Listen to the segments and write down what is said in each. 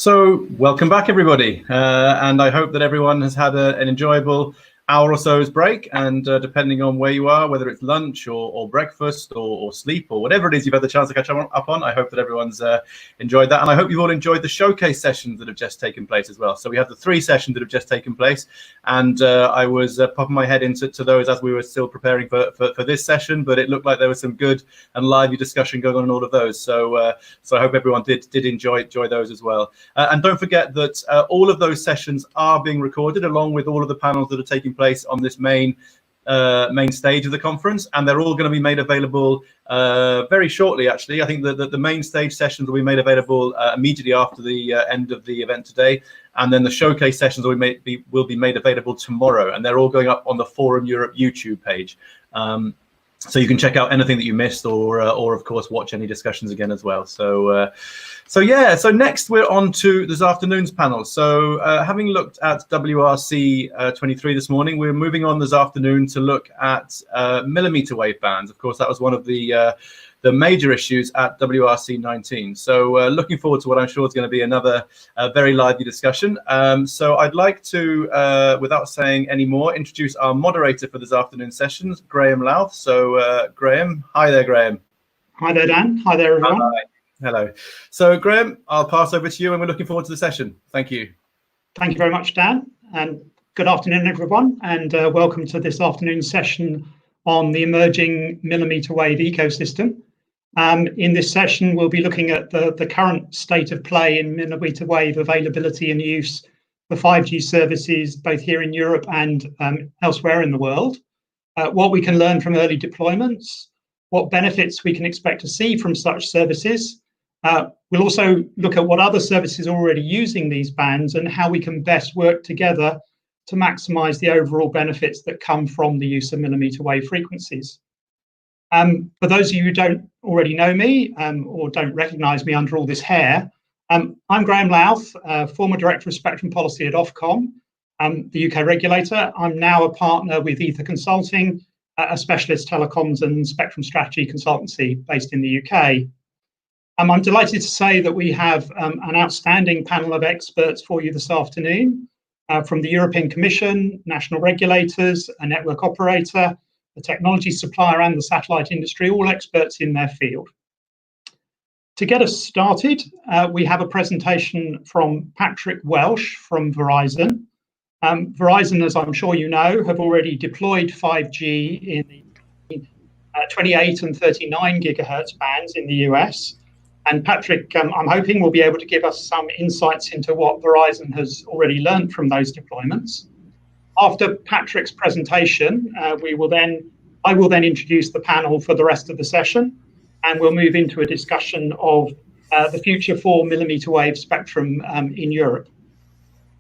So welcome back, everybody, and I hope that everyone has had an enjoyable hour or so's break, and depending on where you are, whether it's lunch or breakfast or sleep or whatever it is you've had the chance to catch up on, I hope that everyone's enjoyed that, and I hope you've all enjoyed the showcase sessions that have just taken place as well. So we have the 3 sessions that have just taken place, and I was popping my head into those as we were still preparing for this session, but it looked like there was some good and lively discussion going on in all of those. So so I hope everyone did enjoy those as well. And don't forget that all of those sessions are being recorded, along with all of the panels that are taking place on this main stage of the conference, and they're all going to be made available very shortly. Actually, I think that the main stage sessions will be made available immediately after the end of the event today, and then the showcase sessions will be made available tomorrow, and they're all going up on the Forum Europe YouTube page. So you can check out anything that you missed, or of course watch any discussions again as well. So so next we're on to this afternoon's panel. So having looked at WRC 23 this morning, we're moving on this afternoon to look at millimeter wave bands. Of course, that was one of the major issues at WRC 19. So looking forward to what I'm sure is going to be another very lively discussion. So I'd like to, without saying any more, introduce our moderator for this afternoon's sessions, Graham Louth. So Graham, hi there, Graham. Hi there, Dan. Hi there, everyone. Hi. Hello. So Graham, I'll pass over to you, and we're looking forward to the session. Thank you. Thank you very much, Dan. And good afternoon, everyone, and welcome to this afternoon's session on the emerging millimeter wave ecosystem. In this session, we'll be looking at the current state of play in millimeter wave availability and use for 5G services, both here in Europe and elsewhere in the world, what we can learn from early deployments, what benefits we can expect to see from such services. We'll also look at what other services are already using these bands and how we can best work together to maximize the overall benefits that come from the use of millimeter wave frequencies. For those of you who don't already know me or don't recognize me under all this hair, I'm Graham Louth, former Director of Spectrum Policy at Ofcom, the UK regulator. I'm now a partner with Ether Consulting, a specialist telecoms and spectrum strategy consultancy based in the UK. I'm delighted to say that we have an outstanding panel of experts for you this afternoon from the European Commission, national regulators, a network operator, the technology supplier and the satellite industry, all experts in their field. To get us started, we have a presentation from Patrick Welsh from Verizon. Verizon, as I'm sure you know, have already deployed 5G in the 28 and 39 gigahertz bands in the US. And Patrick, I'm hoping, will be able to give us some insights into what Verizon has already learned from those deployments. After Patrick's presentation, I will then introduce the panel for the rest of the session, and we'll move into a discussion of the future for millimeter wave spectrum in Europe.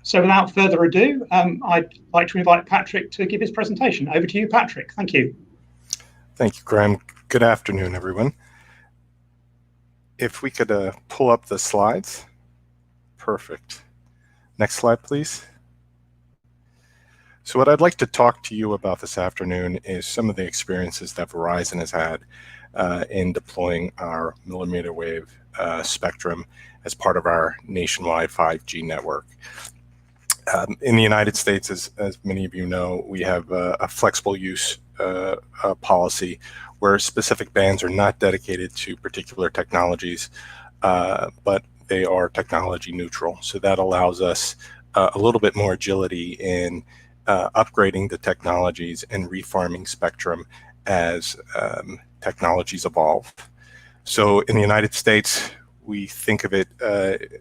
So without further ado, I'd like to invite Patrick to give his presentation. Over to you, Patrick. Thank you. Thank you, Graham. Good afternoon, everyone. If we could pull up the slides. Perfect. Next slide, please. So what I'd like to talk to you about this afternoon is some of the experiences that Verizon has had in deploying our millimeter wave spectrum as part of our nationwide 5G network. In the United States, as many of you know, we have a flexible use policy where specific bands are not dedicated to particular technologies, but they are technology neutral. So that allows us a little bit more agility in upgrading the technologies and refarming spectrum as technologies evolve. So in the United States, we think of it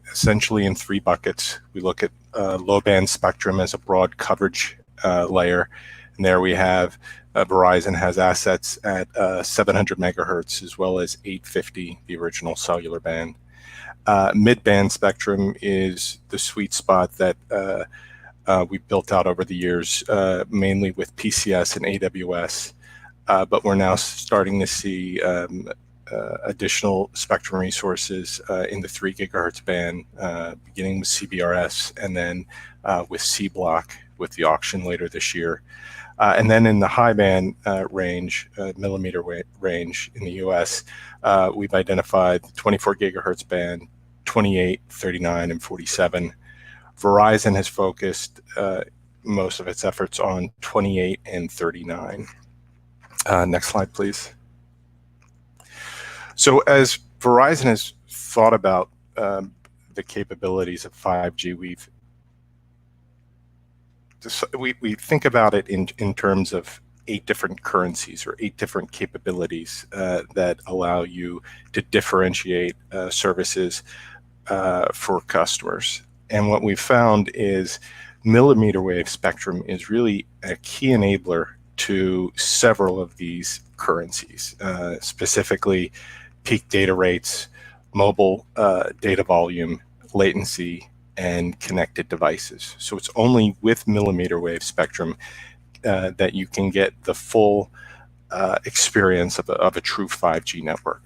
essentially in 3 buckets. We look at low band spectrum as a broad coverage layer, and there we have Verizon has assets at 700 megahertz as well as 850, the original cellular band. Mid-band spectrum is the sweet spot that we've built out over the years, mainly with PCS and AWS, but we're now starting to see additional spectrum resources in the 3 gigahertz band, beginning with CBRS and then with C-Block with the auction later this year. And then in the high band range, millimeter range in the US, we've identified the 24 gigahertz band, 28, 39, and 47. Verizon has focused most of its efforts on 28 and 39. Next slide, please. So as Verizon has thought about the capabilities of 5G, we think about it in terms of 8 different currencies or 8 different capabilities that allow you to differentiate services for customers. And what we found is millimeter wave spectrum is really a key enabler to several of these currencies, specifically peak data rates, mobile data volume, latency, and connected devices. So it's only with millimeter wave spectrum that you can get the full experience of a true 5G network.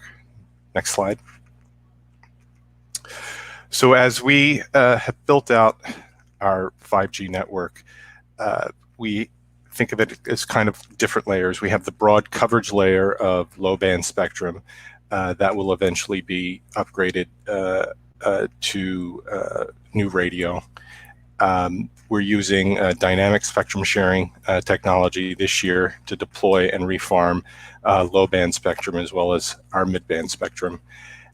Next slide. So as we have built out our 5G network, we think of it as kind of different layers. We have the broad coverage layer of low band spectrum that will eventually be upgraded to new radio. We're using dynamic spectrum sharing technology this year to deploy and refarm low band spectrum as well as our mid band spectrum.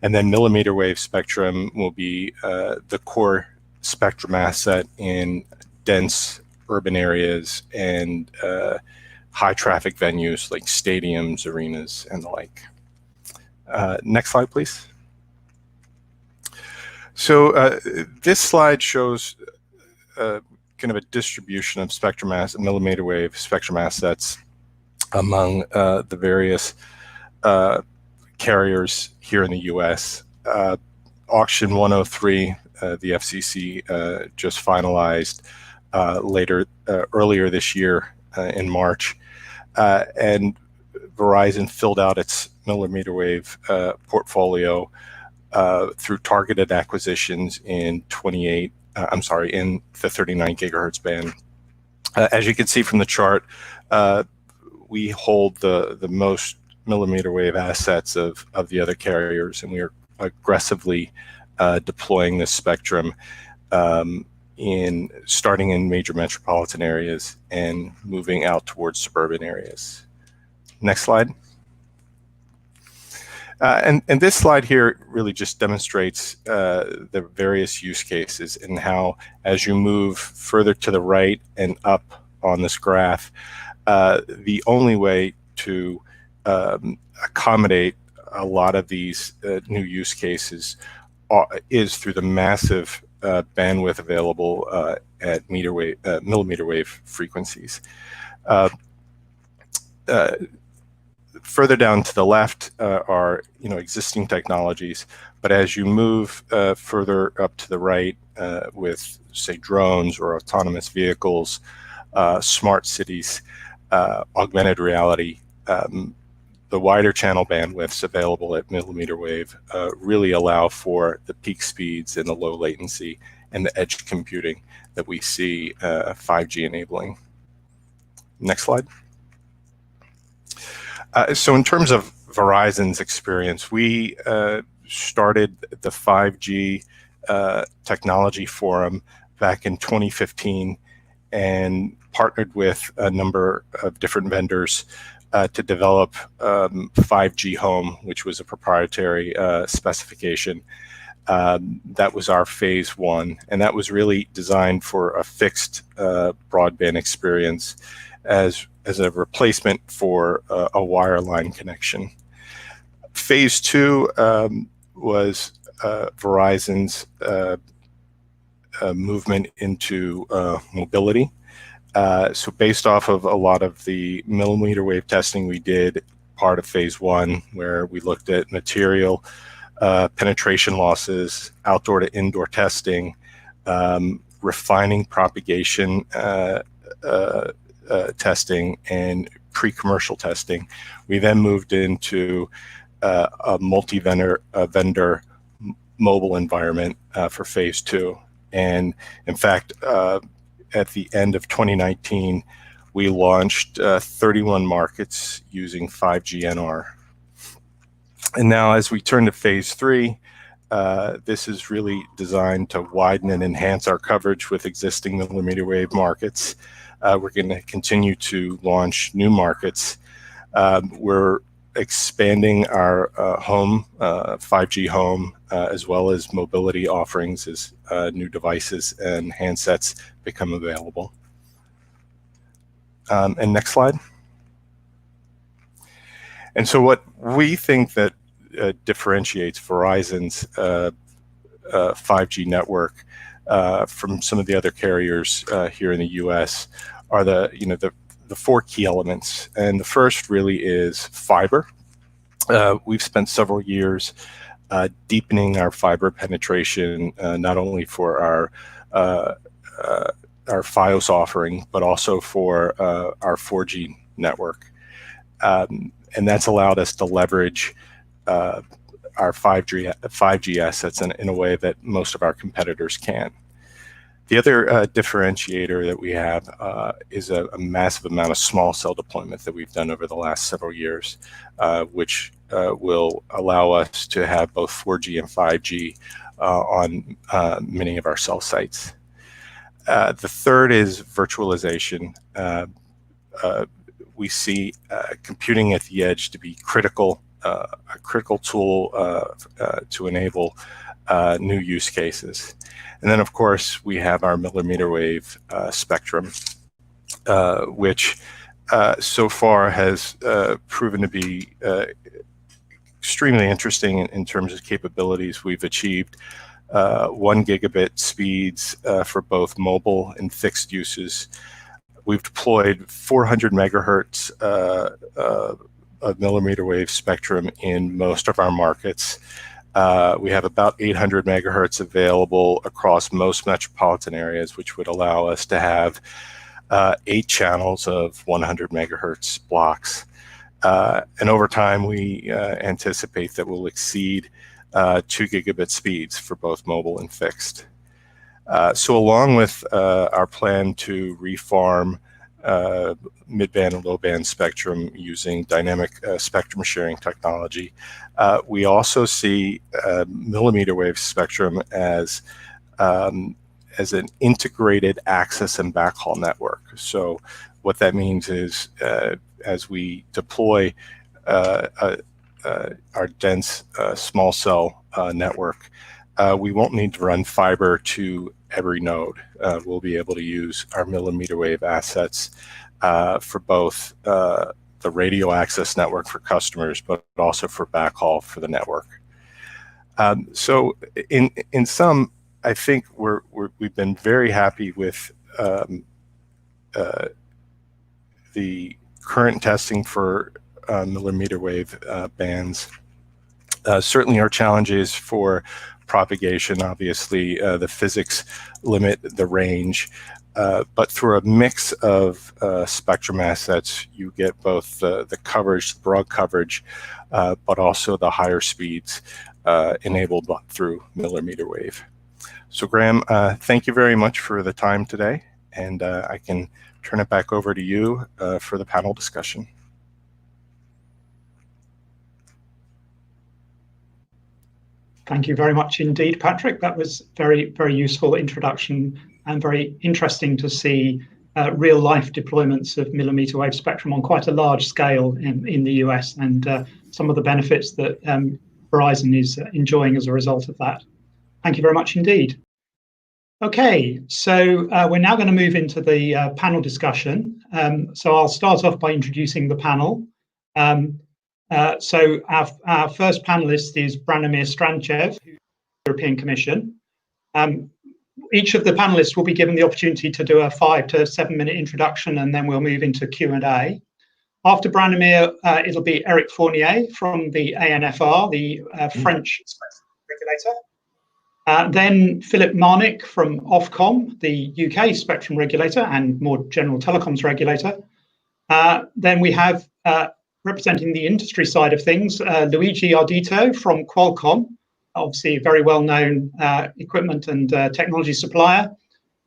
And then millimeter wave spectrum will be the core spectrum asset in dense urban areas and high traffic venues like stadiums, arenas, and the like. Next slide, please. So this slide shows kind of a distribution of spectrum millimeter wave spectrum assets among the various carriers here in the U.S. Auction 103, the FCC just finalized earlier this year in March, and Verizon filled out its millimeter wave portfolio through targeted acquisitions in in the 39 gigahertz band. As you can see from the chart, we hold the most millimeter wave assets of the other carriers, and we are aggressively deploying this spectrum starting in major metropolitan areas and moving out towards suburban areas. Next slide. And this slide here really just demonstrates the various use cases and how, as you move further to the right and up on this graph, the only way to accommodate a lot of these new use cases is through the massive bandwidth available at millimeter wave frequencies. Further down to the left are existing technologies, but as you move further up to the right with, say, drones or autonomous vehicles, smart cities, augmented reality, the wider channel bandwidths available at millimeter wave really allow for the peak speeds and the low latency and the edge computing that we see 5G enabling. Next slide. So in terms of Verizon's experience, we started the 5G Technology Forum back in 2015 and partnered with a number of different vendors to develop 5G Home, which was a proprietary specification. That was our phase 1, and that was really designed for a fixed broadband experience as a replacement for a wireline connection. Phase 2 was Verizon's movement into mobility. So based off of a lot of the millimeter wave testing we did, part of phase 1, where we looked at material penetration losses, outdoor to indoor testing, refining propagation testing, and pre-commercial testing. We then moved into a multi-vendor mobile environment for phase 2. And in fact, at the end of 2019, we launched 31 markets using 5G NR. And now as we turn to phase 3, This is really designed to widen and enhance our coverage with existing millimeter wave markets. We're going to continue to launch new markets. We're expanding our home, 5G home, as well as mobility offerings as new devices and handsets become available. And next slide. And so what we think that differentiates Verizon's 5G network from some of the other carriers here in the U.S. are the four key elements. And the first really is fiber. We've spent several years deepening our fiber penetration, not only for our Fios offering, but also for our 4G network. And that's allowed us to leverage our 5G assets in a way that most of our competitors can't. The other differentiator that we have is a massive amount of small cell deployment that we've done over the last several years, which will allow us to have both 4G and 5G on many of our cell sites. The third is virtualization. We see computing at the edge to be a critical tool to enable new use cases. And then, of course, we have our millimeter wave spectrum, which so far has proven to be extremely interesting in terms of capabilities. We've achieved 1 gigabit speeds for both mobile and fixed uses. We've deployed 400 megahertz of millimeter wave spectrum in most of our markets. We have about 800 megahertz available across most metropolitan areas, which would allow us to have 8 channels of 100 megahertz blocks. And over time, we anticipate that we'll exceed 2 gigabit speeds for both mobile and fixed. So along with our plan to refarm mid-band and low-band spectrum using dynamic spectrum sharing technology, we also see millimeter wave spectrum as an integrated access and backhaul network. So what that means is as we deploy our dense small cell network, we won't need to run fiber to every node. We'll be able to use our millimeter wave assets for both the radio access network for customers, but also for backhaul for the network. So in sum, I think we've been very happy with the current testing for millimeter wave bands. Certainly our challenges for propagation, obviously the physics limit the range, but through a mix of spectrum assets, you get both the coverage, broad coverage, but also the higher speeds enabled through millimeter wave. So Graham, thank you very much for the time today, and I can turn it back over to you for the panel discussion. Thank you very much indeed, Patrick. That was very, very useful introduction and very interesting to see real-life deployments of millimeter wave spectrum on quite a large scale in the US, and some of the benefits that Verizon is enjoying as a result of that. Thank you very much indeed. Okay, so we're now going to move into the panel discussion. So I'll start off by introducing the panel. So our first panelist is Branimir Stranchev, who's the European Commission. Each of the panelists will be given the opportunity to do a 5 to 7 minute introduction, and then we'll move into Q&A. After Branimir, it'll be Eric Fournier from the ANFR, the French regulator. Then Philip Marnick from Ofcom, the UK spectrum regulator and more general telecoms regulator. Then we have representing the industry side of things, Luigi Ardito from Qualcomm, obviously a very well-known equipment and technology supplier.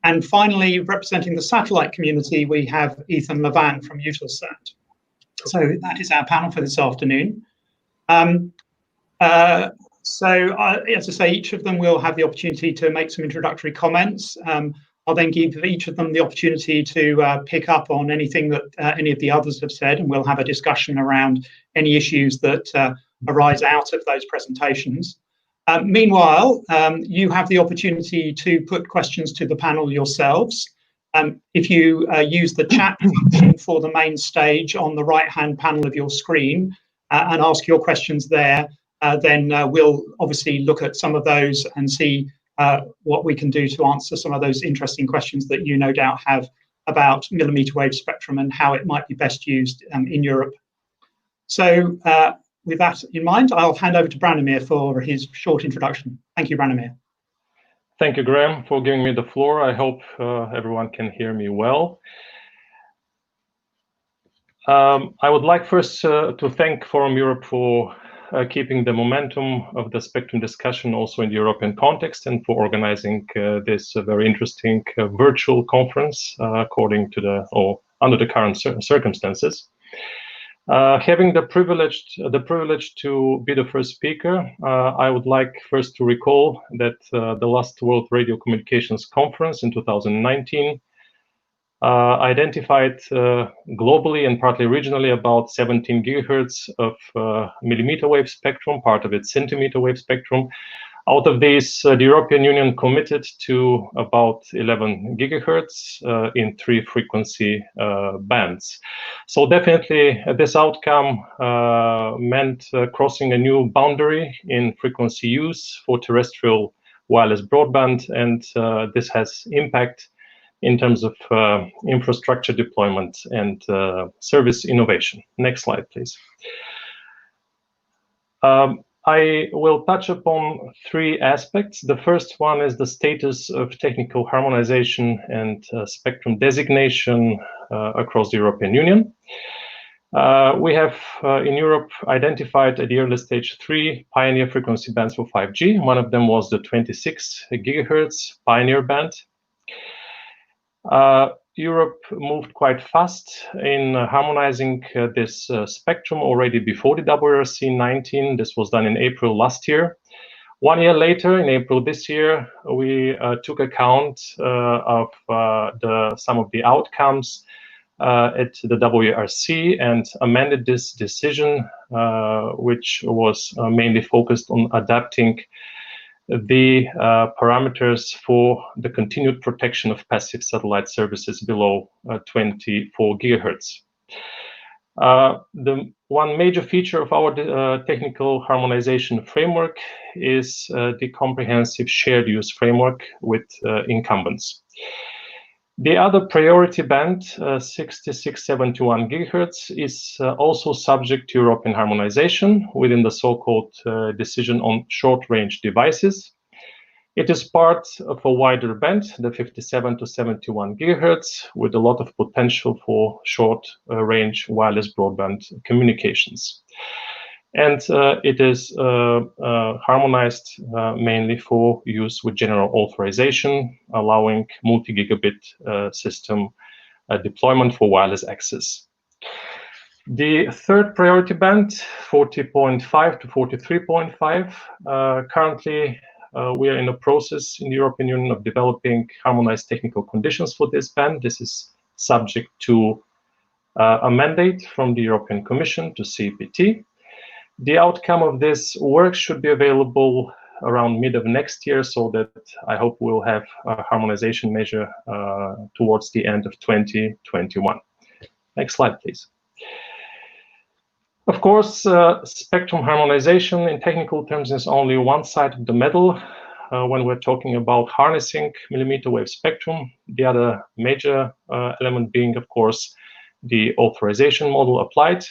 And finally, representing the satellite community, we have Ethan Levant from Eutelsat. So that is our panel for this afternoon. So, as I say, each of them will have the opportunity to make some introductory comments. I'll then give each of them the opportunity to pick up on anything that any of the others have said, and we'll have a discussion around any issues that arise out of those presentations. Meanwhile, you have the opportunity to put questions to the panel yourselves. If you use the chat function for the main stage on the right-hand panel of your screen and ask your questions there, then we'll obviously look at some of those and see what we can do to answer some of those interesting questions that you no doubt have about millimeter wave spectrum and how it might be best used in Europe. So with that in mind, I'll hand over to Branimir for his short introduction. Thank you, Branimir. Thank you, Graham, for giving me the floor. I hope everyone can hear me well. I would like first to thank Forum Europe for keeping the momentum of the spectrum discussion also in the European context, and for organizing this very interesting virtual conference according to under the current circumstances. Having the privilege to be the first speaker, I would like first to recall that the last World Radio Communications Conference in 2019 identified globally and partly regionally about 17 gigahertz of millimeter wave spectrum, part of it centimeter wave spectrum. Out of these, the European Union committed to about 11 gigahertz in 3 frequency bands. So definitely this outcome meant crossing a new boundary in frequency use for terrestrial wireless broadband, and this has impact in terms of infrastructure deployment and service innovation. Next slide, please. I will touch upon 3 aspects. The first one is the status of technical harmonization and spectrum designation across the European Union. We have in Europe identified at the early stage 3 pioneer frequency bands for 5G. One of them was the 26 gigahertz pioneer band. Europe moved quite fast in harmonizing this spectrum already before the WRC 19. This was done in April last year. 1 year later, in April this year, we took account of some of the outcomes at the WRC and amended this decision, which was mainly focused on adapting the parameters for the continued protection of passive satellite services below 24 gigahertz. The one major feature of our technical harmonization framework is the comprehensive shared use framework with incumbents. The other priority band, 6671 gigahertz, is also subject to European harmonization within the so-called decision on short-range devices. It is part of a wider band, the 57 to 71 gigahertz, with a lot of potential for short-range wireless broadband communications. And it is harmonized mainly for use with general authorization, allowing multi-gigabit system deployment for wireless access. The third priority band, 40.5 to 43.5, currently we are in a process in the European Union of developing harmonized technical conditions for this band. This is subject to a mandate from the European Commission to CPT. The outcome of this work should be available around mid of next year, so that I hope we'll have a harmonization measure towards the end of 2021. Next slide, please. Of course, spectrum harmonization in technical terms is only one side of the medal. When we're talking about harnessing millimeter wave spectrum, the other major element being, of course, the authorization model applied.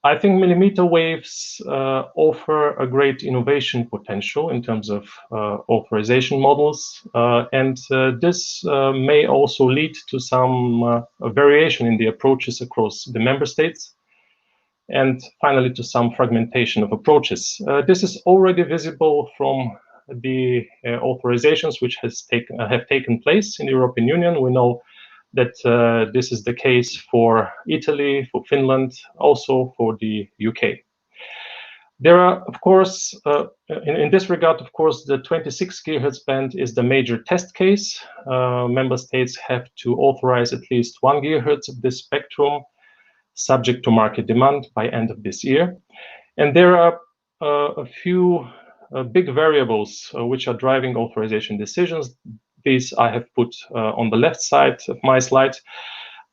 I think millimeter waves offer a great innovation potential in terms of authorization models, and this may also lead to some variation in the approaches across the member states, and finally to some fragmentation of approaches. This is already visible from the authorizations which have taken place in the European Union. We know that this is the case for Italy, for Finland, also for the UK. There are, of course, in this regard, of course, the 26 gigahertz band is the major test case. Member states have to authorize at least 1 gigahertz of this spectrum, subject to market demand by end of this year. And there are a few big variables which are driving authorization decisions. These I have put on the left side of my slide.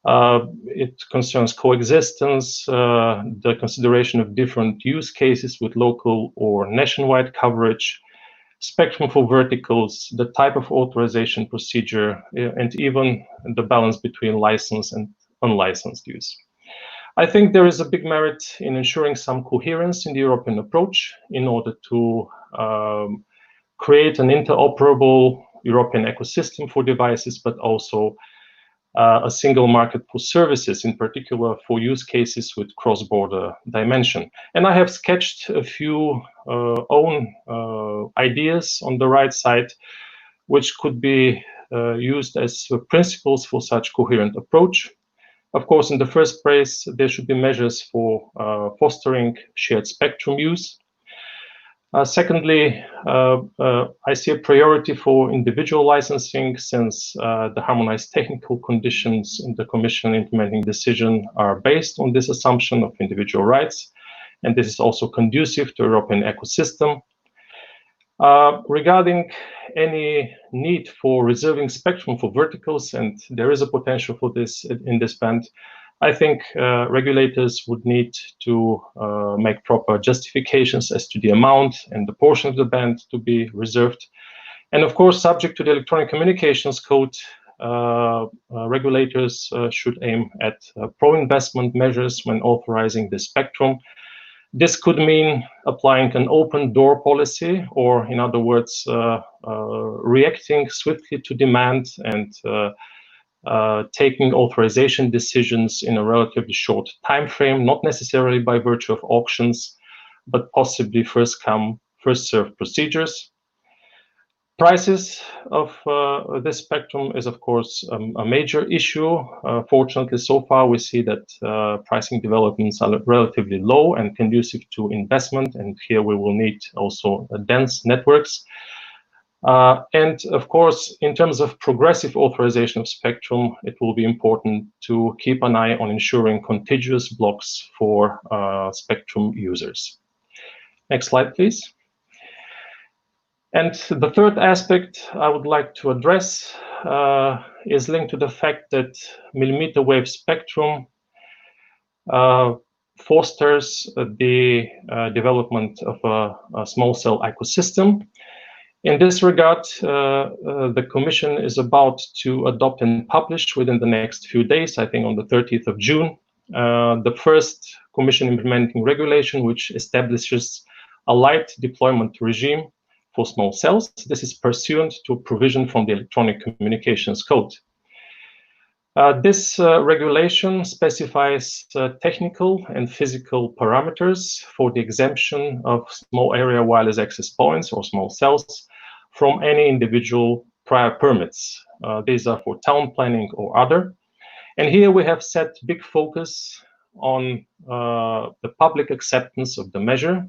It concerns coexistence, the consideration of different use cases with local or nationwide coverage, spectrum for verticals, the type of authorization procedure, and even the balance between licensed and unlicensed use. I think there is a big merit in ensuring some coherence in the European approach in order to create an interoperable European ecosystem for devices, but also a single market for services, in particular for use cases with cross-border dimension. And I have sketched a few own ideas on the right side, which could be used as principles for such coherent approach. Of course, in the first place, there should be measures for fostering shared spectrum use. Secondly, I see a priority for individual licensing, since the harmonized technical conditions in the Commission implementing decision are based on this assumption of individual rights, and this is also conducive to European ecosystem. Regarding any need for reserving spectrum for verticals, and there is a potential for this in this band, I think regulators would need to make proper justifications as to the amount and the portion of the band to be reserved. And of course, subject to the Electronic Communications Code, regulators should aim at pro-investment measures when authorizing the spectrum. This could mean applying an open door policy, or in other words, reacting swiftly to demand and taking authorization decisions in a relatively short time frame, not necessarily by virtue of auctions, but possibly first come, first served procedures. Prices of this spectrum is, of course, a major issue. Fortunately, so far, we see that pricing developments are relatively low and conducive to investment, and here we will need also dense networks. And of course, in terms of progressive authorization of spectrum, it will be important to keep an eye on ensuring contiguous blocks for spectrum users. Next slide, please. And the third aspect I would like to address is linked to the fact that mmWave spectrum fosters the development of a small cell ecosystem. In this regard, the Commission is about to adopt and publish within the next few days, I think on the 30th of June, the first Commission implementing regulation, which establishes a light deployment regime for small cells. This is pursuant to a provision from the Electronic Communications Code. This regulation specifies technical and physical parameters for the exemption of small area wireless access points or small cells from any individual prior permits. These are for town planning or other. And here we have set big focus on the public acceptance of the measure,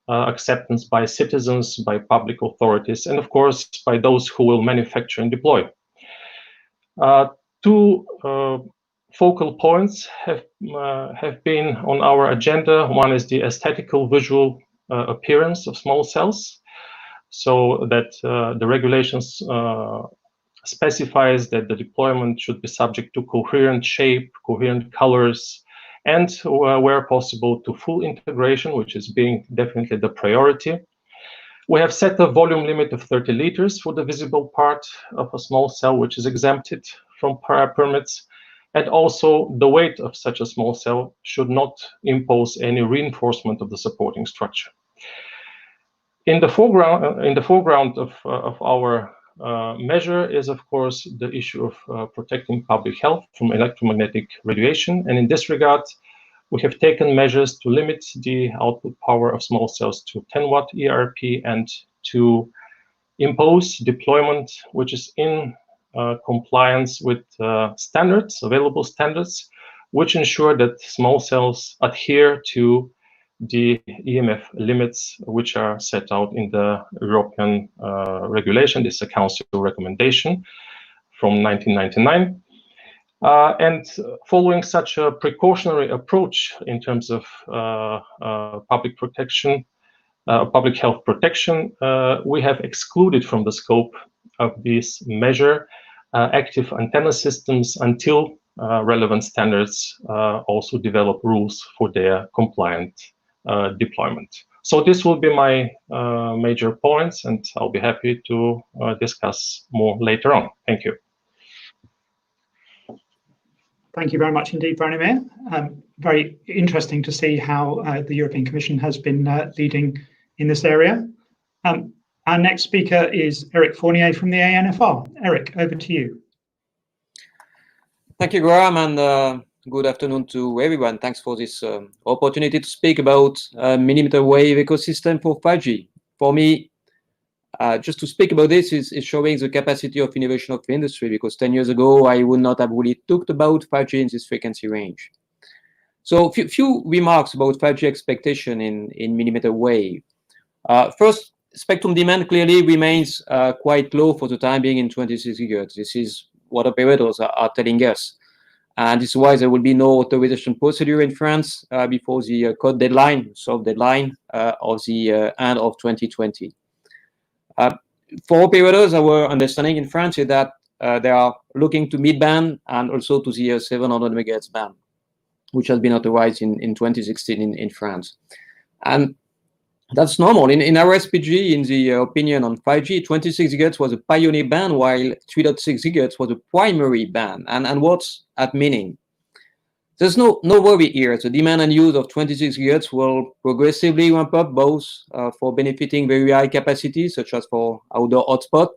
acceptance by citizens, by public authorities, and of course by those who will manufacture and deploy. Two focal points have been on our agenda. One is the aesthetical visual appearance of small cells, so that the regulations specifies that the deployment should be subject to coherent shape, coherent colors, and where possible to full integration, which is being definitely the priority. We have set a volume limit of 30 liters for the visible part of a small cell, which is exempted from prior permits. And also the weight of such a small cell should not impose any reinforcement of the supporting structure. In the foreground of our measure is, of course, the issue of protecting public health from electromagnetic radiation. And in this regard, we have taken measures to limit the output power of small cells to 10 watt ERP and to impose deployment which is in compliance with standards, available standards, which ensure that small cells adhere to the EMF limits which are set out in the European regulation. This is a council recommendation from 1999. And following such a precautionary approach in terms of public protection, public health protection, we have excluded from the scope of this measure active antenna systems until relevant standards also develop rules for their compliant deployment. So this will be my major points, and I'll be happy to discuss more later on. Thank you. Thank you very much indeed, Branimir. Very interesting to see how the European Commission has been leading in this area. Our next speaker is Eric Fournier from the ANFR. Eric, over to you. Thank you, Graham, and good afternoon to everyone. Thanks for this opportunity to speak about millimeter wave ecosystem for 5G. For me, just to speak about this is showing the capacity of innovation of the industry, because 10 years ago, I would not have really talked about 5G in this frequency range. So few remarks about 5G expectation in millimeter wave. First, spectrum demand clearly remains quite low for the time being in 26 GHz. This is what operators are telling us. And this is why there will be no authorization procedure in France before the code deadline, soft deadline of the end of 2020. For operators, our understanding in France is that they are looking to mid-band and also to the 700 MHz band, which has been authorized in 2016 in France. And that's normal. In our SPG, in the opinion on 5G, 26 GHz was a pioneer band, while 3.6 GHz was a primary band. And what's that meaning? There's no worry here. The demand and use of 26 GHz will progressively ramp up, both for benefiting very high capacity, such as for outdoor hotspot,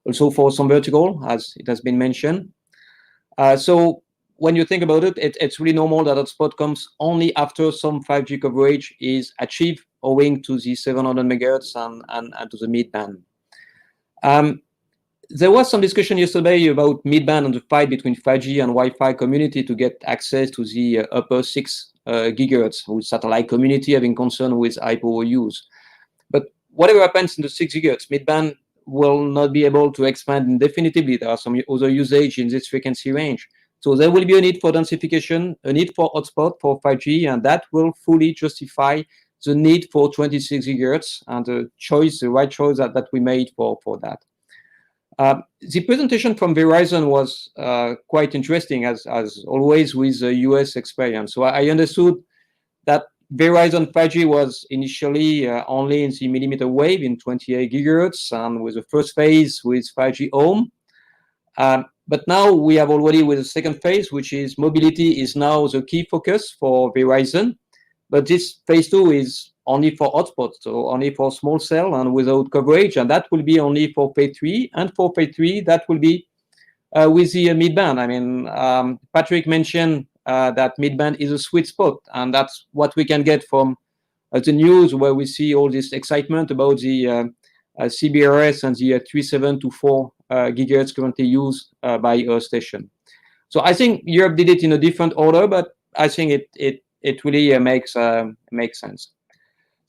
also for some vertical, as it has been mentioned. So when you think about it, it's really normal that hotspot comes only after some 5G coverage is achieved, owing to the 700 MHz and to the mid-band. There was some discussion yesterday about mid-band and the fight between 5G and Wi-Fi community to get access to the upper 6 gigahertz, with satellite community having concern with high power use. But whatever happens in the 6 gigahertz, mid-band will not be able to expand indefinitely. There are some other usage in this frequency range. So there will be a need for densification, a need for hotspot for 5G, and that will fully justify the need for 26 gigahertz and the right choice that we made for that. The presentation from Verizon was quite interesting, as always with the US experience. So I understood that Verizon 5G was initially only in the millimeter wave in 28 gigahertz, and with the first phase with 5G home. But now we have already with the second phase, which is mobility is now the key focus for Verizon. But this phase 2 is only for hotspots, so only for small cell and without coverage, and that will be only for phase 3. And for phase 3, that will be with the mid-band. I mean, Patrick mentioned that mid-band is a sweet spot, and that's what we can get from the news, where we see all this excitement about the CBRS and the 3.7 to 4 gigahertz currently used by Earth Station. So I think Europe did it in a different order, but I think it really makes sense.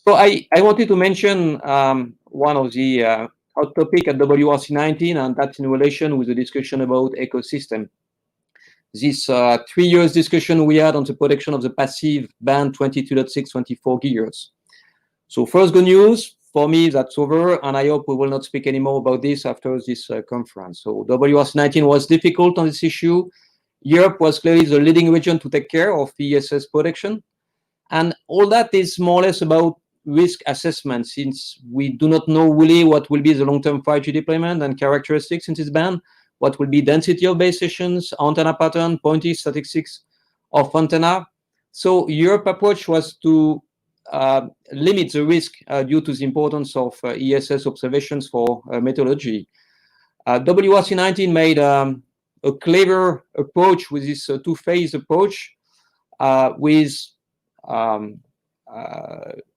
So I wanted to mention one of the hot topic at WRC 19, and that's in relation with the discussion about ecosystem. This 3 years discussion we had on the protection of the passive band 22.6, 24 gigahertz. So first good news, for me that's over, and I hope we will not speak anymore about this after this conference. So WRC 19 was difficult on this issue. Europe was clearly the leading region to take care of ESS protection. And all that is more or less about risk assessment, since we do not know really what will be the long-term 5G deployment and characteristics in this band, what will be density of base stations, antenna pattern, pointing statistics of antenna. So Europe approach was to limit the risk due to the importance of ESS observations for methodology. WRC 19 made a clever approach with this two-phase approach with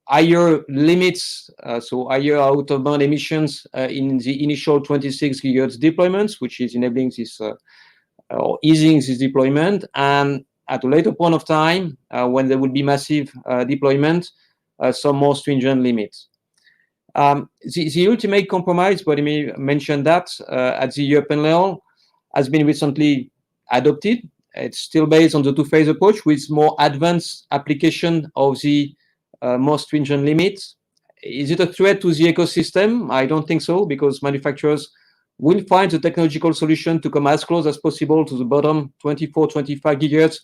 higher limits, so higher out-of-band emissions in the initial 26 gigahertz deployments, which is enabling this or easing this deployment. And at a later point of time, when there will be massive deployment, some more stringent limits. The ultimate compromise, but I mentioned that at the European level, has been recently adopted. It's still based on the two-phase approach with more advanced application of the more stringent limits. Is it a threat to the ecosystem? I don't think so, because manufacturers will find the technological solution to come as close as possible to the bottom 24, 25 gigahertz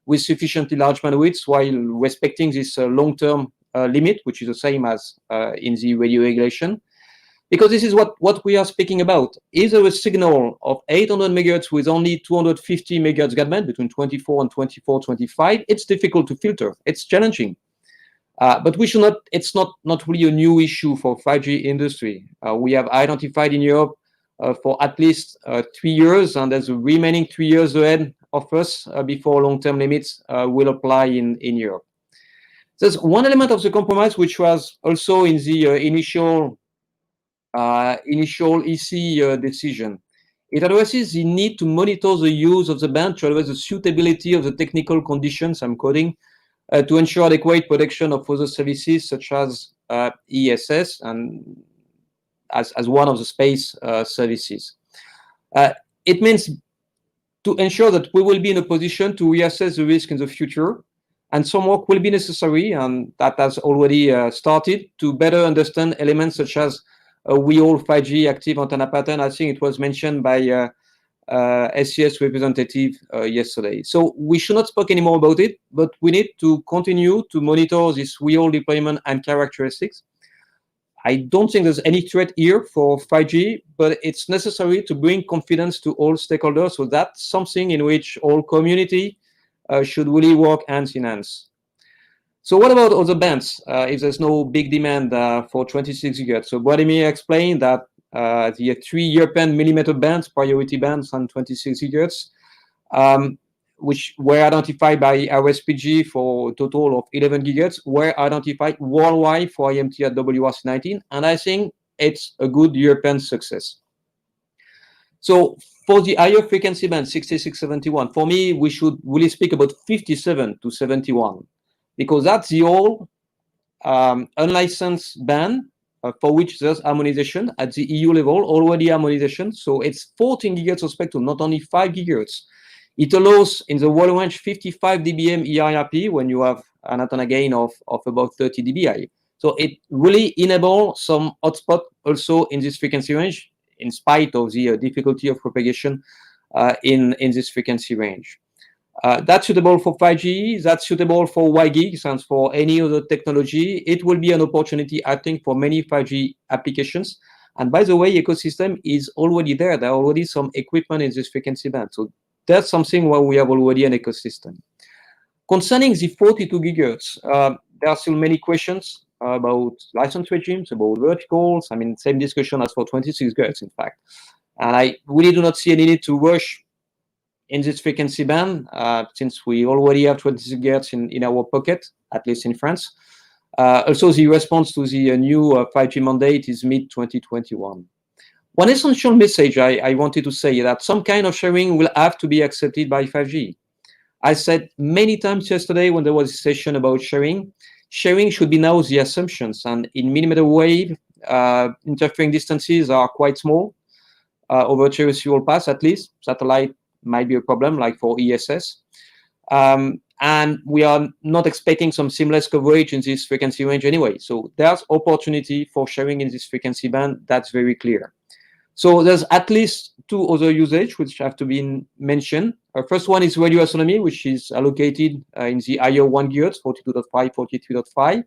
with sufficiently large bandwidths while respecting this long-term limit, which is the same as in the radio regulation. Because this is what we are speaking about. Is there a signal of 800 megahertz with only 250 megahertz gap band between 24 and 24, 25? It's difficult to filter. It's challenging. But we should not, it's not really a new issue for 5G industry. We have identified in Europe for at least 3 years, and there's the remaining 3 years ahead of us before long-term limits will apply in Europe. There's one element of the compromise which was also in the initial EC decision. It addresses the need to monitor the use of the band to address the suitability of the technical conditions, I'm quoting, to ensure adequate protection of other services such as ESS and as one of the space services. It means to ensure that we will be in a position to reassess the risk in the future, and some work will be necessary, and that has already started, to better understand elements such as WEOL 5G active antenna pattern. I think it was mentioned by SCS representative yesterday. So we should not speak anymore about it, but we need to continue to monitor this WEOL deployment and characteristics. I don't think there's any threat here for 5G, but it's necessary to bring confidence to all stakeholders. So that's something in which all community should really work hands in hands. So what about other bands if there's no big demand for 26 gigahertz? So Vladimir explained that the 3 European millimeter bands, priority bands on 26 gigahertz, which were identified by RSPG for a total of 11 gigahertz, were identified worldwide for IMT at WRC19, and I think it's a good European success. So for the higher frequency band, 6671, for me, we should really speak about 57 to 71, because that's the old unlicensed band for which there's harmonization at the EU level, already harmonization. So it's 14 gigahertz of spectrum, not only 5 gigahertz. It allows in the wide range 55 dBm EIRP when you have an antenna gain of about 30 dBi. So it really enables some hotspot also in this frequency range, in spite of the difficulty of propagation in this frequency range. That's suitable for 5G, that's suitable for WiGig, and for any other technology. It will be an opportunity, I think, for many 5G applications. And by the way, ecosystem is already there. There are already some equipment in this frequency band. So that's something where we have already an ecosystem. Concerning the 42 gigahertz, there are still many questions about license regimes, about verticals. I mean, same discussion as for 26 gigahertz, in fact. And I really do not see any need to rush in this frequency band, since we already have 26 gigahertz in our pocket, at least in France. Also, the response to the new 5G mandate is mid-2021. One essential message I wanted to say that some kind of sharing will have to be accepted by 5G. I said many times yesterday when there was a session about sharing should be now the assumptions. And in millimeter wave, interfering distances are quite small over terrestrial paths, at least. Satellite might be a problem, like for ESS. And we are not expecting some seamless coverage in this frequency range anyway. So there's opportunity for sharing in this frequency band. That's very clear. So there's at least 2 other usages which have to be mentioned. First one is radio astronomy, which is allocated in the higher 1 gigahertz, 42.5, 43.5.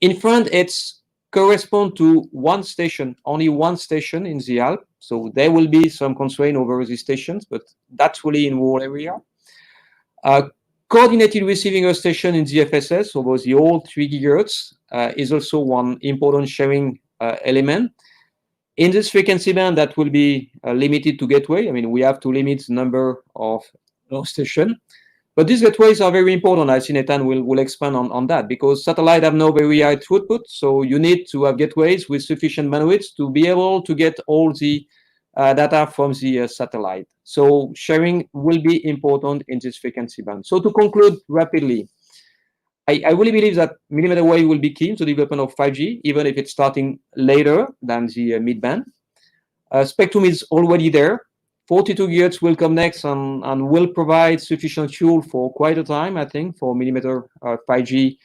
In France, it's correspond to one station, only one station in the Alps. So there will be some constraint over these stations, but that's really in rural area. Coordinated receiving a station in the FSS over the old 3 gigahertz is also one important sharing element. In this frequency band, that will be limited to gateway. I mean, we have to limit the number of stations. But these gateways are very important. I think Nathan will expand on that, because satellite have no very high throughput. So you need to have gateways with sufficient bandwidth to be able to get all the data from the satellite. So sharing will be important in this frequency band. So to conclude rapidly, I really believe that millimeter wave will be key to the development of 5G, even if it's starting later than the mid-band. Spectrum is already there. 42 GHz will come next and will provide sufficient fuel for quite a time, I think, for millimeter 5G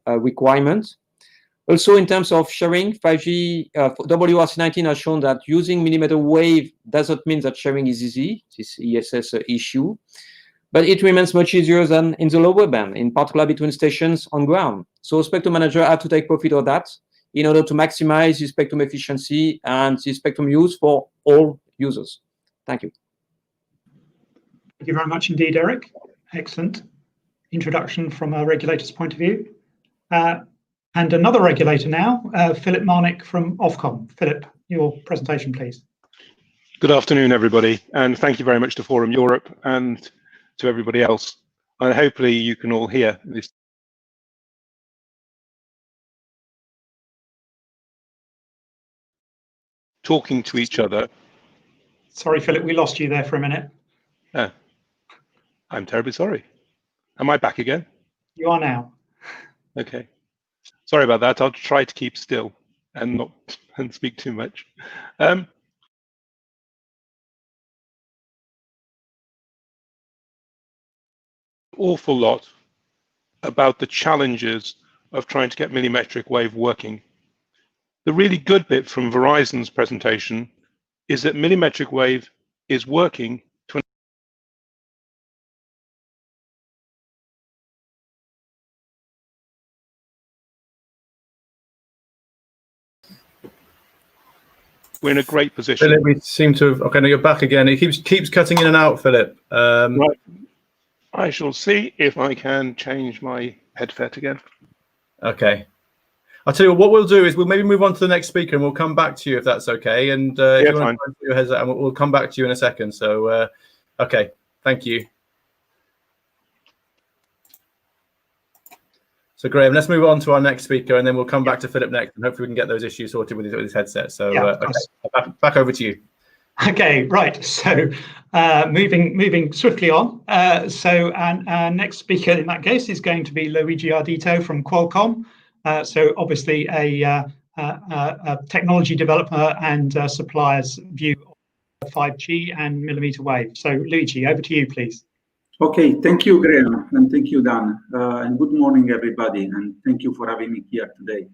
requirements. Also, in terms of sharing, 5G, WRC19 has shown that using millimeter wave doesn't mean that sharing is easy, this ESS issue, but it remains much easier than in the lower band, in particular between stations on ground. So spectrum manager have to take profit of that in order to maximize the spectrum efficiency and the spectrum use for all users. Thank you. Thank you very much indeed, Eric. Excellent introduction from a regulator's point of view. And another regulator now, Philip Marnick from Ofcom. Philip, your presentation, please. Good afternoon, everybody, and thank you very much to Forum Europe and to everybody else. And hopefully you can all hear this. Talking to each other. Sorry, Philip, we lost you there for a minute. I'm terribly sorry. Am I back again? You are now. Okay. Sorry about that. I'll try to keep still and not speak too much. Awful lot about the challenges of trying to get millimetric wave working. The really good bit from Verizon's presentation is that millimetric wave is working to we're in a great position. Philip, we seem to have, okay, now you're back again. It keeps cutting in and out, Philip. Right. I shall see if I can change my headset again. Okay. I'll tell you what we'll do is we'll maybe move on to the next speaker and we'll come back to you if that's okay. And if you want to put your headset, and we'll come back to you in a second. So, okay, thank you. So, Graham, let's move on to our next speaker and then we'll come back to Philip next and hopefully we can get those issues sorted with his headset. So, okay, back over to you. Okay, right. So moving swiftly on. So our next speaker in that case is going to be Luigi Ardito from Qualcomm. So obviously a technology developer and supplier's view of 5G and millimeter wave. So Luigi, over to you, please. Okay, thank you, Graham, and thank you, Dan. And good morning, everybody, and thank you for having me here today.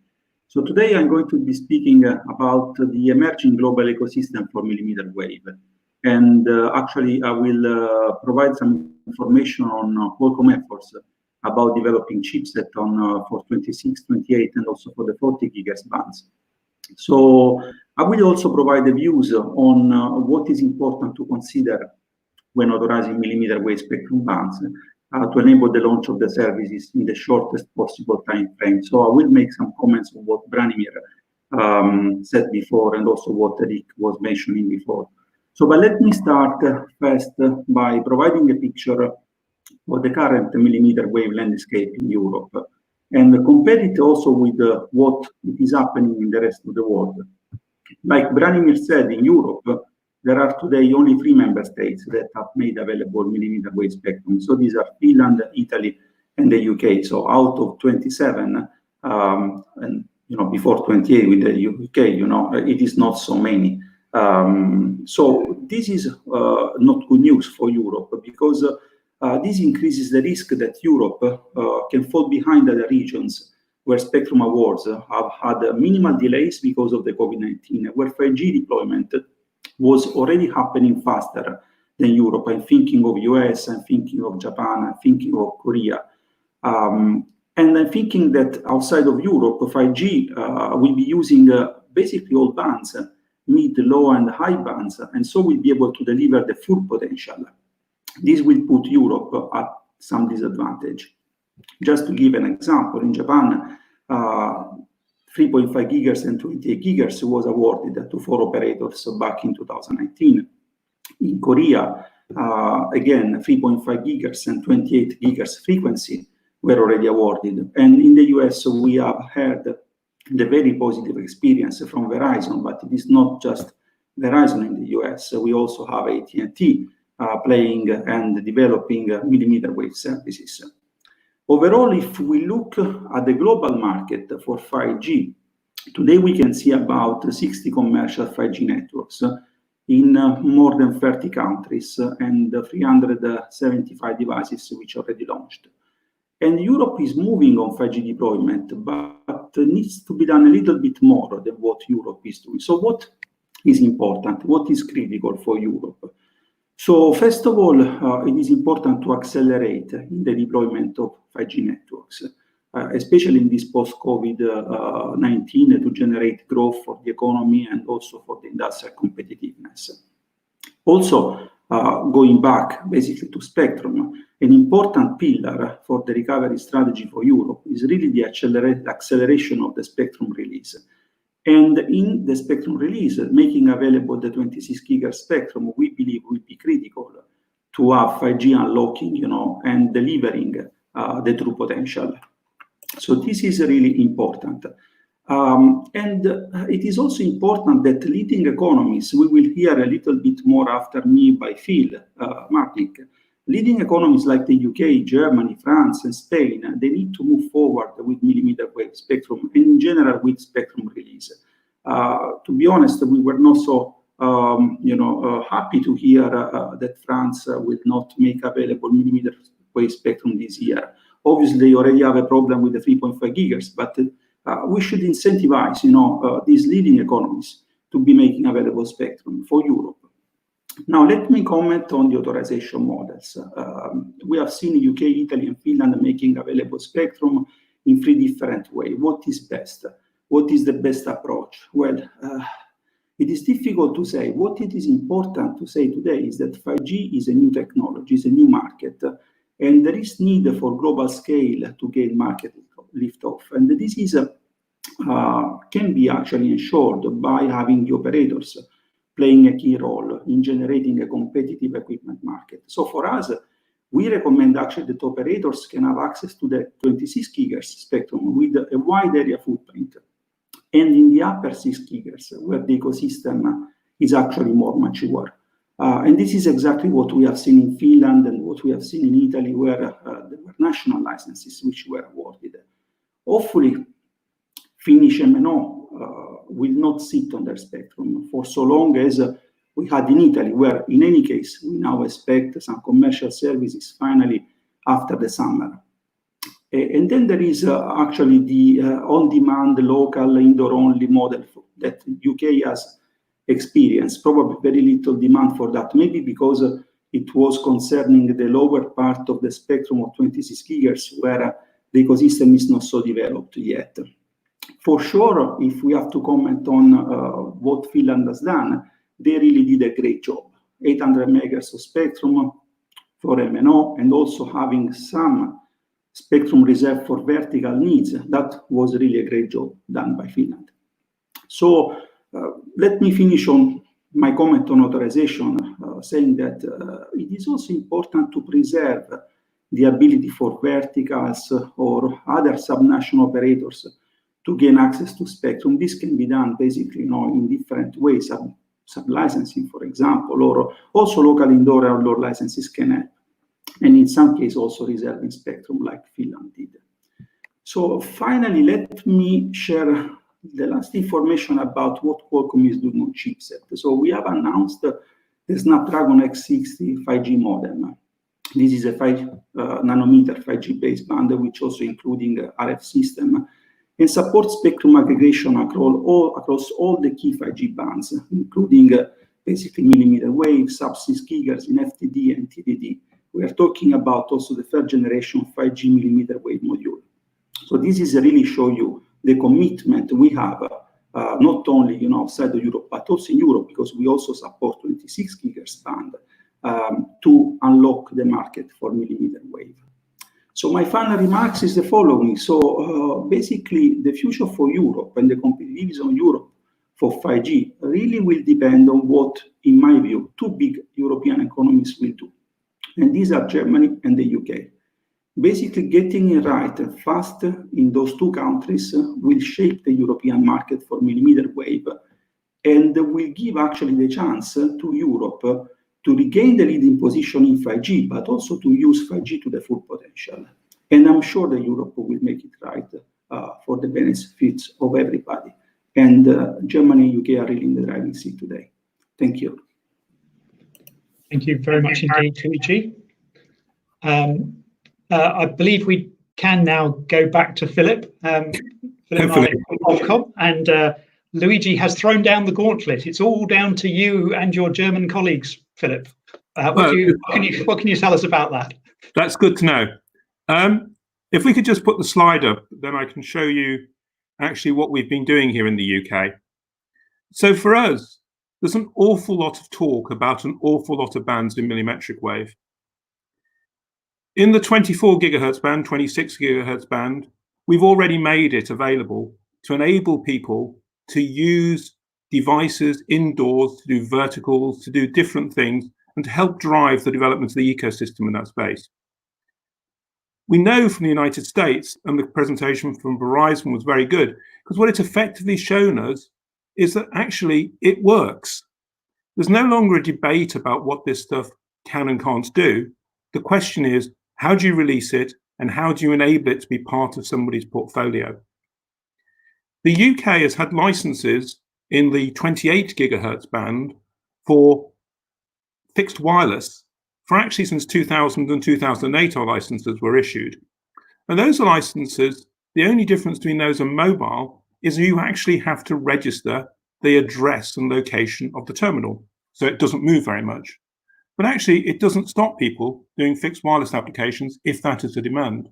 So today I'm going to be speaking about the emerging global ecosystem for millimeter wave. And actually, I will provide some information on Qualcomm efforts about developing chipset on for 26, 28, and also for the 40 GHz bands. So I will also provide the views on what is important to consider when authorizing millimeter wave spectrum bands to enable the launch of the services in the shortest possible time frame. So I will make some comments on what Branimir said before and also what Eric was mentioning before. So, but let me start first by providing a picture of the current millimeter wave landscape in Europe and compare it also with what is happening in the rest of the world. Like Branimir said, in Europe, there are today only 3 member states that have made available millimeter wave spectrum. So these are Finland, Italy, and the UK. So out of 27, and before 28 with the UK, it is not so many. So this is not good news for Europe because this increases the risk that Europe can fall behind other regions where spectrum awards have had minimal delays because of the COVID-19, where 5G deployment was already happening faster than Europe. I'm thinking of US, I'm thinking of Japan, I'm thinking of Korea. And I'm thinking that outside of Europe, 5G will be using basically all bands, mid, low, and high bands, and so we'll be able to deliver the full potential. This will put Europe at some disadvantage. Just to give an example, in Japan, 3.5 gigahertz and 28 gigahertz was awarded to 4 operators back in 2019. In Korea, again, 3.5 gigahertz and 28 gigahertz frequency were already awarded. And in the US, we have heard the very positive experience from Verizon, but it is not just Verizon in the US. We also have AT&T playing and developing millimeter wave services. Overall, if we look at the global market for 5G, today we can see about 60 commercial 5G networks in more than 30 countries and 375 devices which already launched. And Europe is moving on 5G deployment, but needs to be done a little bit more than what Europe is doing. So what is important? What is critical for Europe? So first of all, it is important to accelerate in the deployment of 5G networks, especially in this post-COVID-19 to generate growth for the economy and also for the industrial competitiveness. Also, going back basically to spectrum, an important pillar for the recovery strategy for Europe is really the acceleration of the spectrum release. And in the spectrum release, making available the 26 GHz spectrum, we believe will be critical to have 5G unlocking, and delivering the true potential. So this is really important. And it is also important that leading economies, we will hear a little bit more after me by Phil Martink, leading economies like the UK, Germany, France, and Spain, they need to move forward with millimeter wave spectrum and in general with spectrum release. To be honest, we were not so happy to hear that France will not make available millimeter wave spectrum this year. Obviously, they already have a problem with the 3.5 gigahertz, but we should incentivize, these leading economies to be making available spectrum for Europe. Now, let me comment on the authorization models. We have seen UK, Italy, and Finland making available spectrum in 3 different ways. What is best? What is the best approach? Well, it is difficult to say. What it is important to say today is that 5G is a new technology, is a new market, and there is need for global scale to gain market liftoff. And this is can be actually ensured by having the operators playing a key role in generating a competitive equipment market. So for us, we recommend actually that operators can have access to the 26 GHz spectrum with a wide area footprint, and in the upper 6 GHz, where the ecosystem is actually more mature. And this is exactly what we have seen in Finland and what we have seen in Italy, where there were national licenses which were awarded. Hopefully, Finnish MNO will not sit on their spectrum for so long as we had in Italy, where in any case, we now expect some commercial services finally after the summer. And then there is actually the on-demand, local, indoor-only model that UK has experienced. Probably very little demand for that, maybe because it was concerning the lower part of the spectrum of 26 gigahertz, where the ecosystem is not so developed yet. For sure, if we have to comment on what Finland has done, they really did a great job. 800 megahertz of spectrum for MNO, and also having some spectrum reserved for vertical needs. That was really a great job done by Finland. So let me finish on my comment on authorization, saying that it is also important to preserve the ability for verticals or other subnational operators to gain access to spectrum. This can be done basically in different ways, sub-licensing, for example, or also local indoor and outdoor licenses can help. And in some cases also reserving spectrum like Finland did. So finally, let me share the last information about what Qualcomm is doing on chipset. So we have announced the Snapdragon X60 5G modem. This is a 5 nanometer 5G baseband, which also including RF system, and supports spectrum aggregation across all the key 5G bands, including basically millimeter wave, sub-6 gigahertz in FTD and TDD. We are talking about also the third generation 5G millimeter wave module. So this is really show you the commitment we have, not only outside of Europe, but also in Europe, because we also support 26 gigahertz band to unlock the market for millimeter wave. So my final remarks is the following. So basically, the future for Europe and the competitiveness of Europe for 5G really will depend on what, in my view, 2 big European economies will do. And these are Germany and the UK. Basically, getting it right and fast in those 2 countries will shape the European market for millimeter wave, and will give actually the chance to Europe to regain the leading position in 5G, but also to use 5G to the full potential. And I'm sure that Europe will make it right for the benefits of everybody. And Germany, UK are really in the driving seat today. Thank you. Thank you very much indeed, Luigi. I believe we can now go back to Philip. Philip Ofcom, and Luigi has thrown down the gauntlet. It's all down to you and your German colleagues, Philip. What can you tell us about that? That's good to know. If we could just put the slide up, then I can show you actually what we've been doing here in the UK. So for us, there's an awful lot of talk about an awful lot of bands in millimetric wave. In the 24 gigahertz band, 26 gigahertz band, we've already made it available to enable people to use devices indoors, to do verticals, to do different things, and to help drive the development of the ecosystem in that space. We know from the United States, and the presentation from Verizon was very good, because what it's effectively shown us is that actually it works. There's no longer a debate about what this stuff can and can't do. The question is, how do you release it, and how do you enable it to be part of somebody's portfolio? The UK has had licenses in the 28 gigahertz band for fixed wireless for actually since 2000 and 2008 our licenses were issued. And those licenses, the only difference between those and mobile is you actually have to register the address and location of the terminal. So it doesn't move very much. But actually it doesn't stop people doing fixed wireless applications if that is a demand.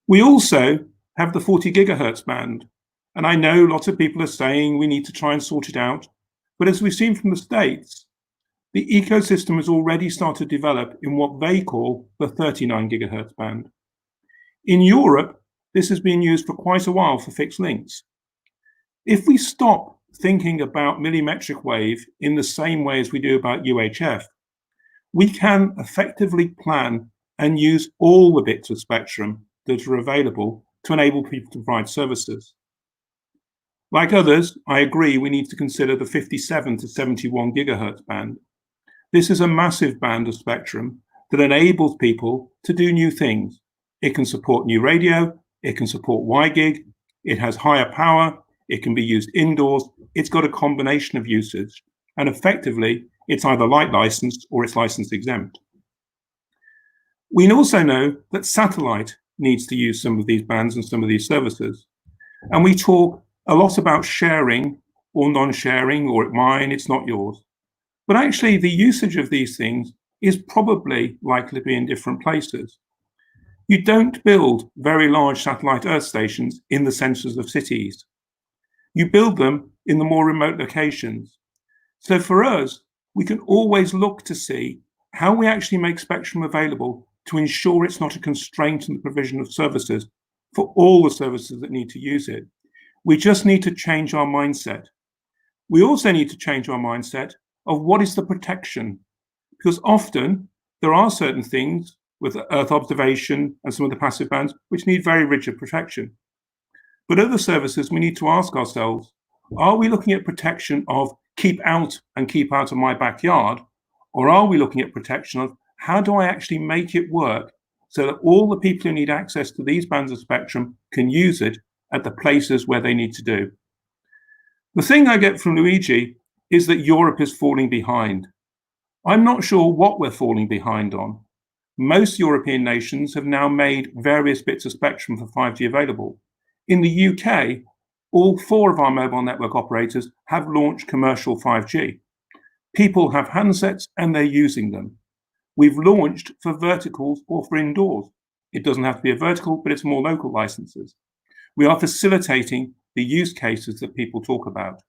We also have the 40 gigahertz band. And I know lots of people are saying we need to try and sort it out. But as we've seen from the States, the ecosystem has already started to develop in what they call the 39 gigahertz band. In Europe, this has been used for quite a while for fixed links. If we stop thinking about millimetric wave in the same way as we do about UHF, we can effectively plan and use all the bits of spectrum that are available to enable people to provide services. Like others, I agree we need to consider the 57 to 71 gigahertz band. This is a massive band of spectrum that enables people to do new things. It can support new radio, it can support WiGig, it has higher power, it can be used indoors, it's got a combination of uses, and effectively, it's either light licensed or it's license exempt. We also know that satellite needs to use some of these bands and some of these services. And we talk a lot about sharing or non-sharing, or mine, it's not yours. But actually, the usage of these things is probably likely to be in different places. You don't build very large satellite earth stations in the centers of cities. You build them in the more remote locations. So for us, we can always look to see how we actually make spectrum available to ensure it's not a constraint in the provision of services for all the services that need to use it. We just need to change our mindset. We also need to change our mindset of what is the protection, because often there are certain things with Earth observation and some of the passive bands which need very rigid protection. But other services, we need to ask ourselves, are we looking at protection of keep out of my backyard, or are we looking at protection of how do I actually make it work so that all the people who need access to these bands of spectrum can use it at the places where they need to do? The thing I get from Luigi is that Europe is falling behind. I'm not sure what we're falling behind on. Most European nations have now made various bits of spectrum for 5G available. In the UK, all 4 of our mobile network operators have launched commercial 5G. People have handsets and they're using them. We've launched for verticals or for indoors. It doesn't have to be a vertical, but it's more local licenses. We are facilitating the use cases that people talk about.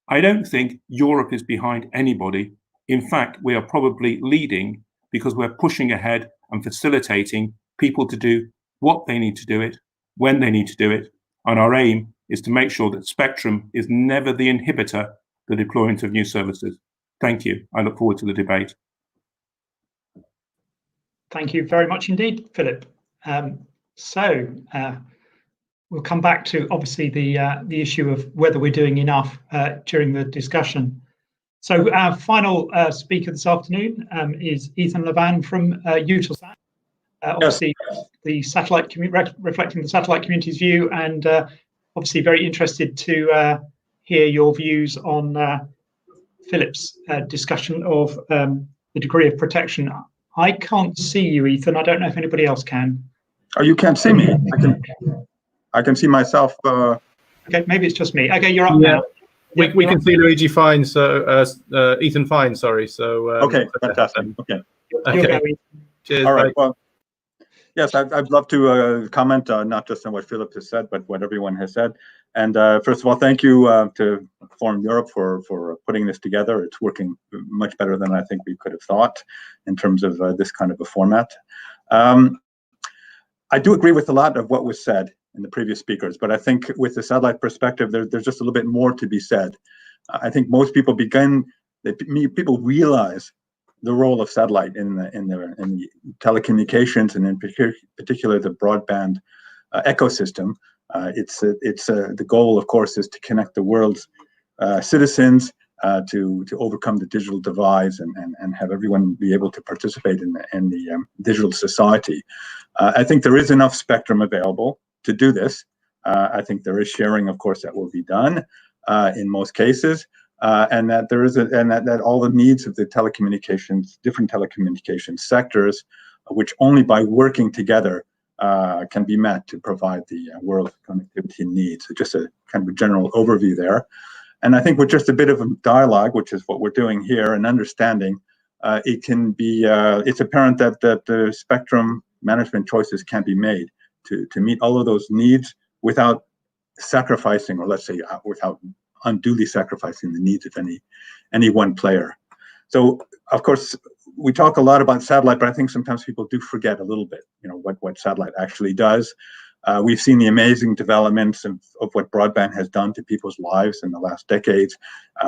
I don't think Europe is behind anybody. In fact, we are probably leading because we're pushing ahead and facilitating people to do what they need to do it, when they need to do it. And our aim is to make sure that spectrum is never the inhibitor, the deployment of new services. Thank you. I look forward to the debate. Thank you very much indeed, Philip. We'll come back to obviously the issue of whether we're doing enough during the discussion. So our final speaker this afternoon is Ethan Levan from Eutelsat. obviously the satellite reflecting the satellite community's view, and obviously very interested to hear your views on Philip's discussion of the degree of protection. I can't see you, Ethan. I don't know if anybody else can. Oh, you can't see me. I can see myself. Okay, maybe it's just me. Okay, you're up now. We can see Luigi fine. So Ethan fine. Sorry. So okay, fantastic. Okay. Okay. Cheers. All right. Well, yes, I'd love to comment not just on what Philip has said, but what everyone has said. And first of all, thank you to Forum Europe for putting this together. It's working much better than I think we could have thought in terms of this kind of a format. I do agree with a lot of what was said in the previous speakers, but I think with the satellite perspective, there's just a little bit more to be said. I think most people people realize the role of satellite in the telecommunications, and in particular the broadband ecosystem. The goal, of course, is to connect the world's citizens to overcome the digital divides and have everyone be able to participate in the digital society. I think there is enough spectrum available to do this. I think there is sharing, of course, that will be done in most cases, and that there is that all the needs of the different telecommunications sectors, which only by working together can be met to provide the world connectivity needs. So just a kind of a general overview there. And I think with just a bit of a dialogue, which is what we're doing here, and understanding, it's apparent that the spectrum management choices can be made to meet all of those needs without sacrificing, or let's say without unduly sacrificing the needs of any one player. So of course, we talk a lot about satellite, but I think sometimes people do forget a little bit, what satellite actually does. We've seen the amazing developments of what broadband has done to people's lives in the last decades.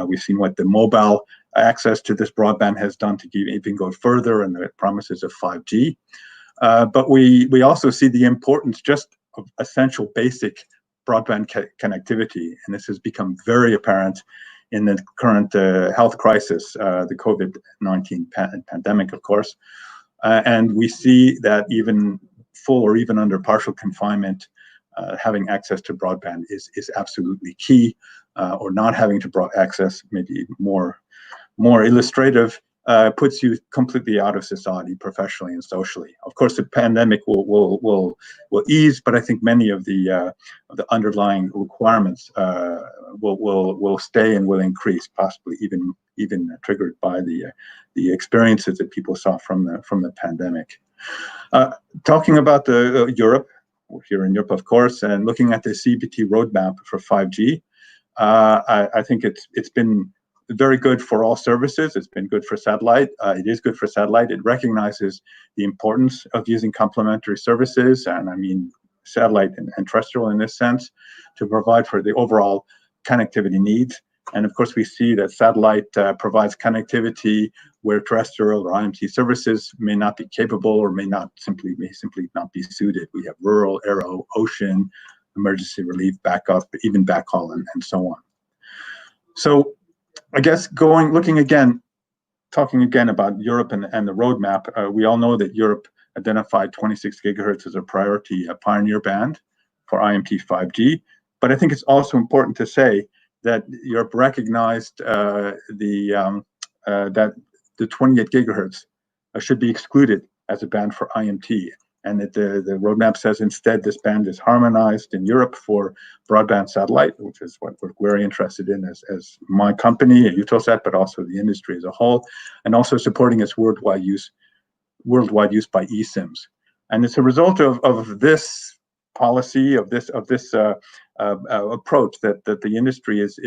We've seen what the mobile access to this broadband has done to even go further, and the promises of 5G. But we also see the importance just of essential basic broadband connectivity, and this has become very apparent in the current health crisis, the COVID-19 pandemic, of course. And we see that even full or even under partial confinement, having access to broadband is absolutely key, or not having to access, maybe more illustrative, puts you completely out of society, professionally and socially. Of course, the pandemic will ease, but I think many of the underlying requirements will stay and will increase, possibly even triggered by the experiences that people saw from the pandemic. Talking about Europe, we're here in Europe, of course, and looking at the CBT roadmap for 5G, I think it's been very good for all services. It's been good for satellite. It is good for satellite. It recognizes the importance of using complementary services, and I mean satellite and terrestrial in this sense, to provide for the overall connectivity needs. And of course, we see that satellite provides connectivity where terrestrial or IMT services may not be capable, or may simply not be suited. We have rural, aero, ocean, emergency relief, backup, even backhaul, and so on. So I guess talking again about Europe and the roadmap, we all know that Europe identified 26 gigahertz as a priority, a pioneer band for IMT 5G. But I think it's also important to say that Europe recognized that the 28 gigahertz should be excluded as a band for IMT, and that the roadmap says instead this band is harmonized in Europe for broadband satellite, which is what we're very interested in as my company at Eutelsat, but also the industry as a whole, and also supporting its worldwide use by eSIMs. And it's a result of this policy, of this approach that the industry is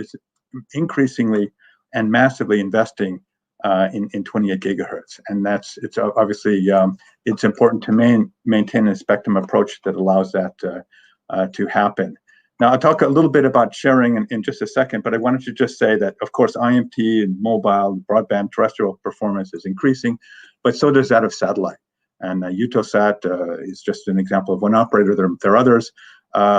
increasingly and massively investing in 28 gigahertz, and it's obviously it's important to maintain a spectrum approach that allows that to happen. Now, I'll talk a little bit about sharing in just a second, but I wanted to just say that, of course, IMT and mobile broadband terrestrial performance is increasing, but so does that of satellite. And Eutelsat is just an example of one operator. There are others.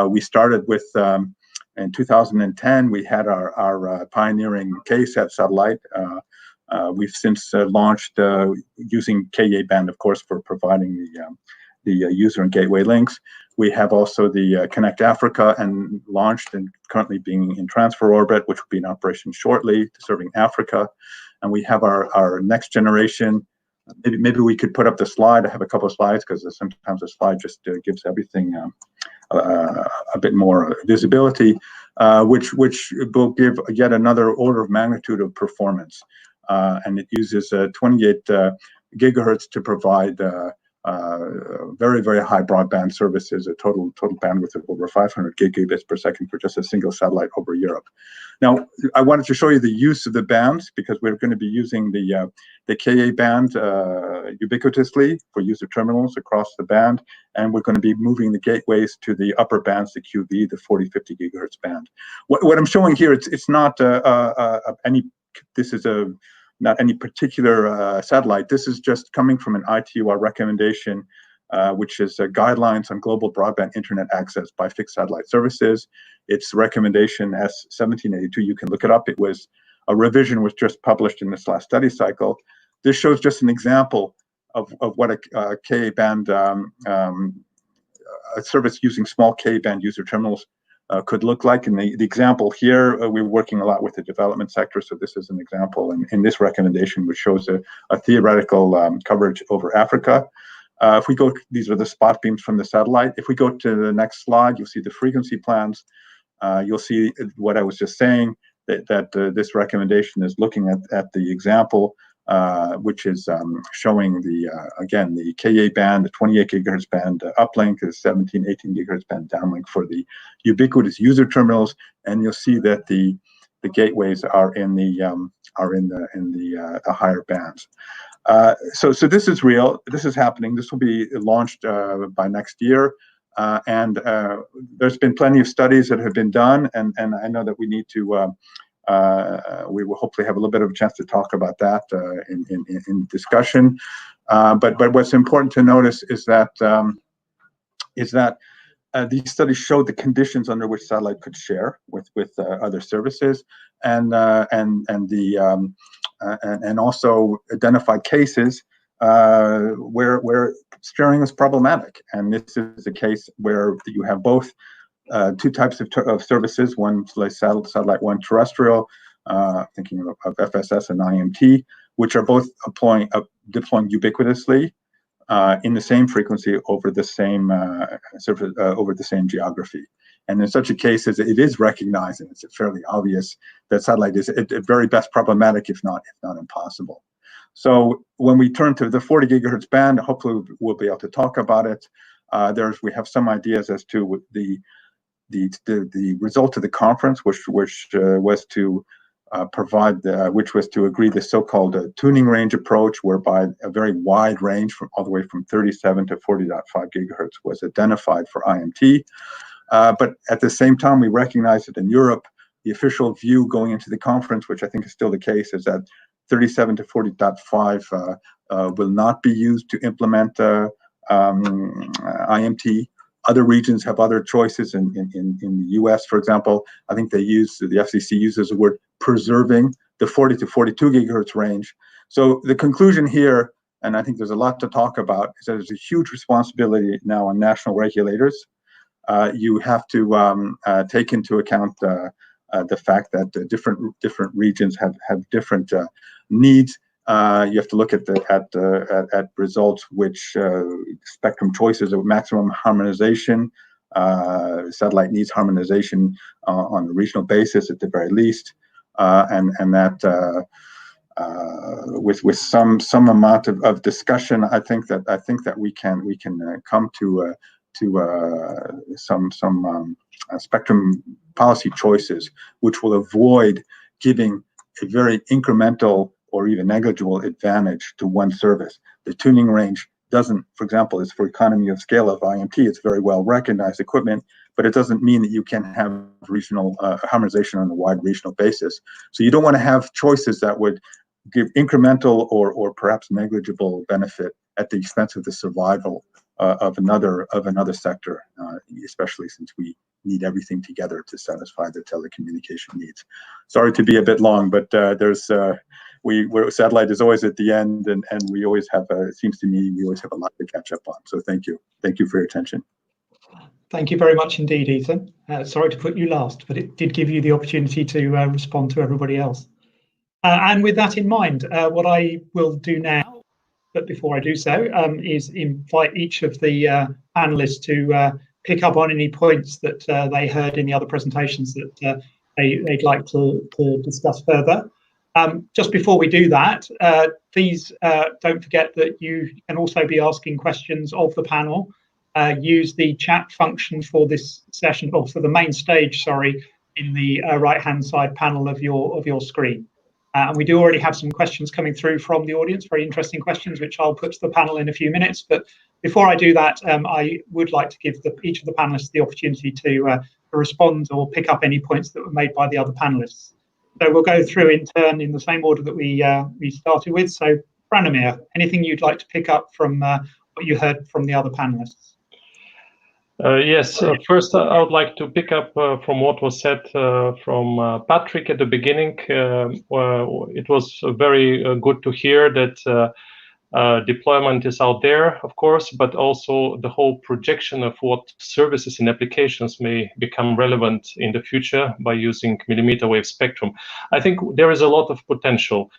We started with, in 2010, we had our pioneering KSAT satellite. We've since launched using Ka band, of course, for providing user and gateway links. We have also the Connect Africa and launched and currently being in transfer orbit, which will be in operation shortly, serving Africa. And we have our next generation. Maybe we could put up the slide. I have a couple of slides because sometimes a slide just gives everything a bit more visibility, which will give yet another order of magnitude of performance. And it uses 28 gigahertz to provide very, very high broadband services, a total bandwidth of over 500 gigabits per second for just a single satellite over Europe. Now, I wanted to show you the use of the bands because we're going to be using the Ka band ubiquitously for user terminals across the band, and we're going to be moving the gateways to the upper bands, the QV, the 40-50 gigahertz band. What I'm showing here, it's not not any particular satellite. This is just coming from an ITUR recommendation, which is guidelines on global broadband internet access by fixed satellite services. It's recommendation S1782. You can look it up. A revision was just published in this last study cycle. This shows just an example of what a Ka band a service using small Ka band user terminals could look like. In the example here, we're working a lot with the development sector, so this is an example in this recommendation, which shows a theoretical coverage over Africa. If we go, these are the spot beams from the satellite. If we go to the next slide, you'll see the frequency plans. You'll see what I was just saying, that this recommendation is looking at the example, which is showing again, the Ka band, the 28 gigahertz band uplink, the 17, 18 gigahertz band downlink for the ubiquitous user terminals, and you'll see that the gateways are in the higher bands. So this is real. This is happening. This will be launched by next year, and there's been plenty of studies that have been done, and I know that we need to. We will hopefully have a little bit of a chance to talk about that in discussion. But what's important to notice is that these studies showed the conditions under which satellite could share with other services, and also identified cases where sharing is problematic. And this is a case where you have both two types of services, one like satellite, one terrestrial, thinking of FSS and IMT, which are both deploying ubiquitously in the same frequency over the same geography. And in such a case, it is recognized, and it's fairly obvious that satellite is at very best problematic, if not impossible. So when we turn to the 40 gigahertz band, hopefully we'll be able to talk about it. We have some ideas as to the result of the conference, which was to agree the so-called tuning range approach, whereby a very wide range all the way from 37 to 40.5 gigahertz was identified for IMT. But at the same time, we recognize that in Europe, the official view going into the conference, which I think is still the case, is that 37 to 40.5 will not be used to implement IMT. Other regions have other choices. In the US, for example, I think the FCC uses the word preserving the 40 to 42 gigahertz range. So the conclusion here, and I think there's a lot to talk about, is that there's a huge responsibility now on national regulators. You have to take into account the fact that different regions have different needs. You have to look at results which spectrum choices of maximum harmonization. Satellite needs harmonization on a regional basis at the very least, and that with some amount of discussion, I think that we can come to some spectrum policy choices which will avoid giving a very incremental or even negligible advantage to one service. The tuning range doesn't, for example, is for economy of scale of IMT. It's very well recognized equipment, but it doesn't mean that you can have regional harmonization on a wide regional basis. So you don't want to have choices that would give incremental or perhaps negligible benefit at the expense of the survival of another sector, especially since we need everything together to satisfy the telecommunication needs. Sorry to be a bit long, but there's where satellite is always at the end, and we always have it seems to me we always have a lot to catch up on. So thank you for your attention. Thank you very much indeed, Ethan. Sorry to put you last, but it did give you the opportunity to respond to everybody else. And with that in mind, what I will do now, but before I do so, is invite each of the panelists to pick up on any points that they heard in the other presentations that they'd like to discuss further. Just before we do that, please don't forget that you can also be asking questions of the panel. Use the chat function for this session, or for the main stage, sorry, in the right-hand side panel of your screen. And we do already have some questions coming through from the audience, very interesting questions, which I'll put to the panel in a few minutes. But before I do that, I would like to give each of the panelists the opportunity to respond or pick up any points that were made by the other panelists. So we'll go through in turn in the same order that we started with. So Branimir, anything you'd like to pick up from what you heard from the other panelists? Yes, first I would like to pick up from what was said from Patrick at the beginning. It was very good to hear that deployment is out there, of course, but also the whole projection of what services and applications may become relevant in the future by using millimeter wave spectrum. I think there is a lot of potential.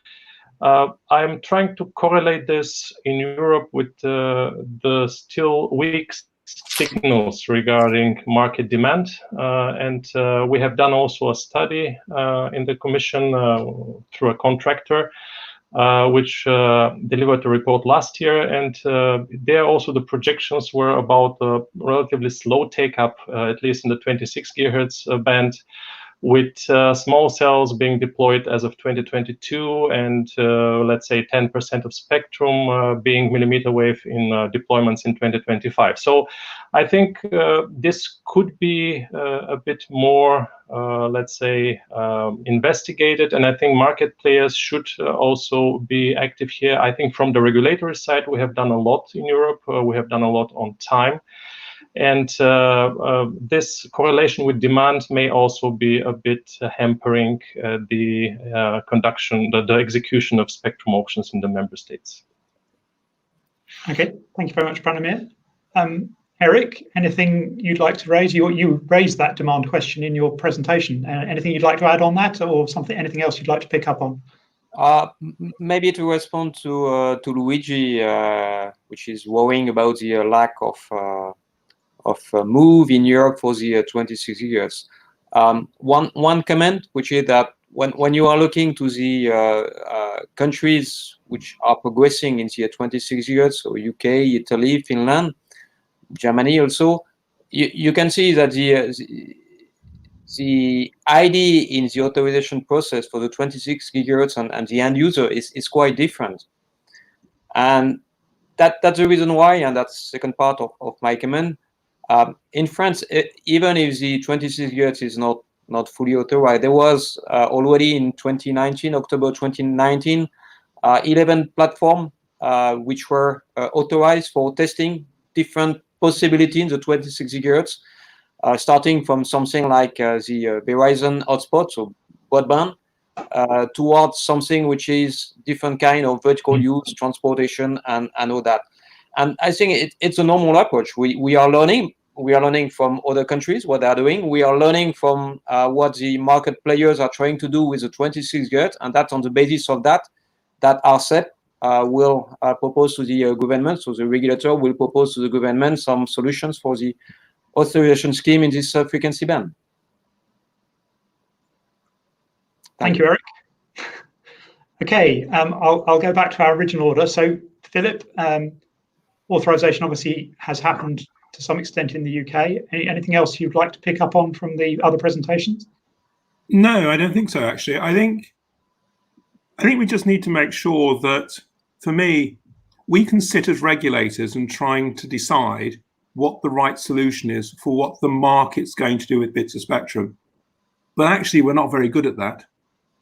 I'm trying to correlate this in Europe with the still weak signals regarding market demand, and we have done also a study in the Commission through a contractor, which delivered a report last year, and there also the projections were about a relatively slow take-up, at least in the 26 gigahertz band, with small cells being deployed as of 2022, and let's say 10% of spectrum being millimeter wave in deployments in 2025. So I think this could be a bit more, let's say, investigated, and I think market players should also be active here. I think from the regulatory side, we have done a lot in Europe. We have done a lot on time. And this correlation with demand may also be a bit hampering the conduction, the execution of spectrum auctions in the member states. Okay, thank you very much, Branimir. Eric, anything you'd like to raise? You raised that demand question in your presentation. Anything you'd like to add on that, or anything else you'd like to pick up on? Maybe to respond to Luigi, which is worrying about the lack of move in Europe for the 26 gigahertz. One comment, which is that when you are looking to the countries which are progressing in the 26 gigahertz, so UK, Italy, Finland, Germany also, you can see that the ID in the authorization process for the 26 gigahertz and the end user is quite different. And that's the reason why, and that's the second part of my comment. In France, even if the 26 gigahertz is not fully authorized, there was already in 2019, October 2019, 11 platforms which were authorized for testing different possibilities in the 26 gigahertz, starting from something like the Verizon hotspot, so broadband, towards something which is different kind of vertical use, transportation, and all that. And I think it's a normal approach. We are learning. We are learning from other countries what they are doing. We are learning from what the market players are trying to do with the 26 gigahertz, and that's on the basis of that RCEP will propose to the government. So the regulator will propose to the government some solutions for the authorization scheme in this frequency band. Thank you, Eric. Okay, I'll go back to our original order. So, Philip, authorization obviously has happened to some extent in the UK. Anything else you'd like to pick up on from the other presentations? No, I don't think so, actually. I think we just need to make sure that, for me, we can sit as regulators and trying to decide what the right solution is for what the market's going to do with bits of spectrum. But actually, we're not very good at that.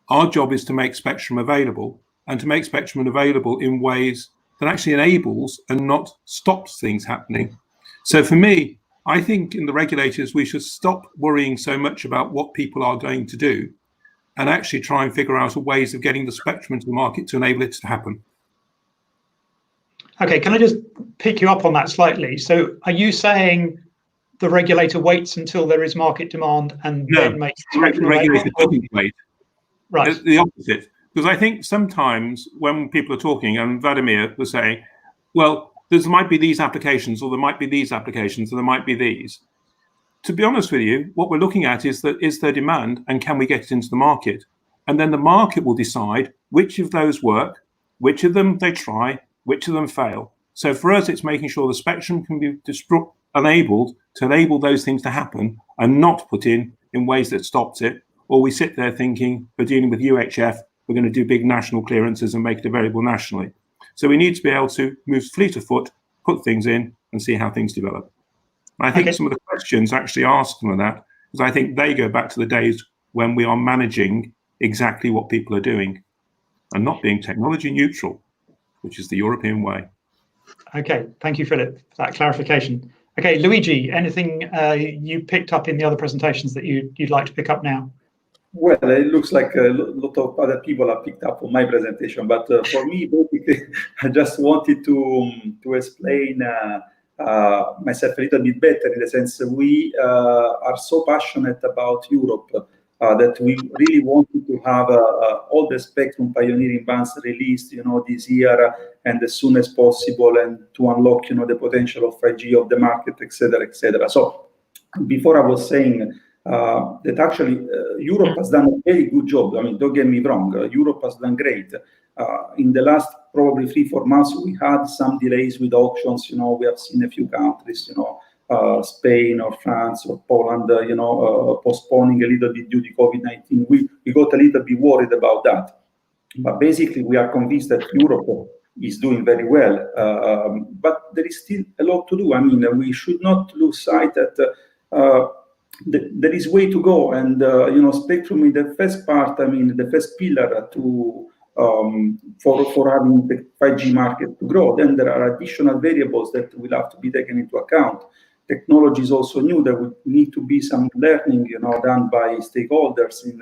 Our job is to make spectrum available, and to make spectrum available in ways that actually enables and not stops things happening. So for me, I think in the regulators, we should stop worrying so much about what people are going to do and actually try and figure out ways of getting the spectrum into the market to enable it to happen. Okay, can I just pick you up on that slightly? So are you saying the regulator waits until there is market demand and then makes the spectrum the regulator available? doesn't wait. Right. The opposite. Because I think sometimes when people are talking, and Vladimir was saying, well, there might be these applications, or there might be these applications, or there might be these. To be honest with you, what we're looking at is that is there demand and can we get it into the market? And then the market will decide which of those work, which of them they try, which of them fail. So for us, it's making sure the spectrum can be enabled to enable those things to happen and not put in ways that stops it. Or we sit there thinking, we're dealing with UHF, we're going to do big national clearances and make it available nationally. So we need to be able to move fleet of foot, put things in and see how things develop. And I think some of the questions actually ask them that, because I think they go back to the days when we are managing exactly what people are doing and not being technology neutral, which is the European way. Okay, thank you, Philip, for that clarification. Okay, Luigi, anything you picked up in the other presentations that you'd like to pick up now? Well, it looks like a lot of other people have picked up on my presentation, but for me, basically, I just wanted to explain myself a little bit better, in the sense we are so passionate about Europe that we really wanted to have all the spectrum pioneering bands released, this year and as soon as possible, and to unlock, the potential of 5G of the market, etc., etc. So before I was saying that actually Europe has done a very good job. I mean, don't get me wrong, Europe has done great. In the last probably 3-4 months, we had some delays with auctions. We have seen a few countries, Spain or France or Poland, postponing a little bit due to COVID-19. We got a little bit worried about that. But basically, we are convinced that Europe is doing very well. But there is still a lot to do. I mean, we should not lose sight that there is way to go. And, spectrum in the first part, I mean, the first pillar for having the 5G market to grow. Then there are additional variables that will have to be taken into account. Technology is also new. There will need to be some learning, done by stakeholders in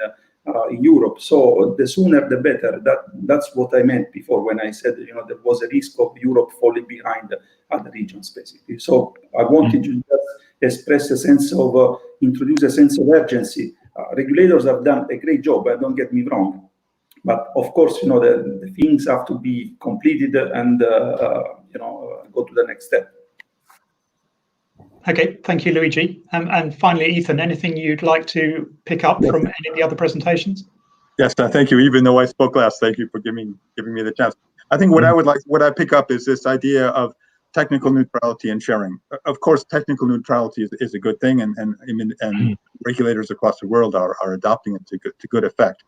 Europe. So the sooner the better. That's what I meant before when I said, there was a risk of Europe falling behind other regions, basically. So I wanted to just express a sense of, introduce a sense of urgency. Regulators have done a great job, don't get me wrong. But of course, the things have to be completed and, go to the next step. Okay, thank you, Luigi. And finally, Ethan, anything you'd like to pick up from any of the other presentations? Yes, thank you. Even though I spoke last, thank you for giving me the chance. I think what I pick up is this idea of technical neutrality and sharing. Of course, technical neutrality is a good thing, and regulators across the world are adopting it to good effect.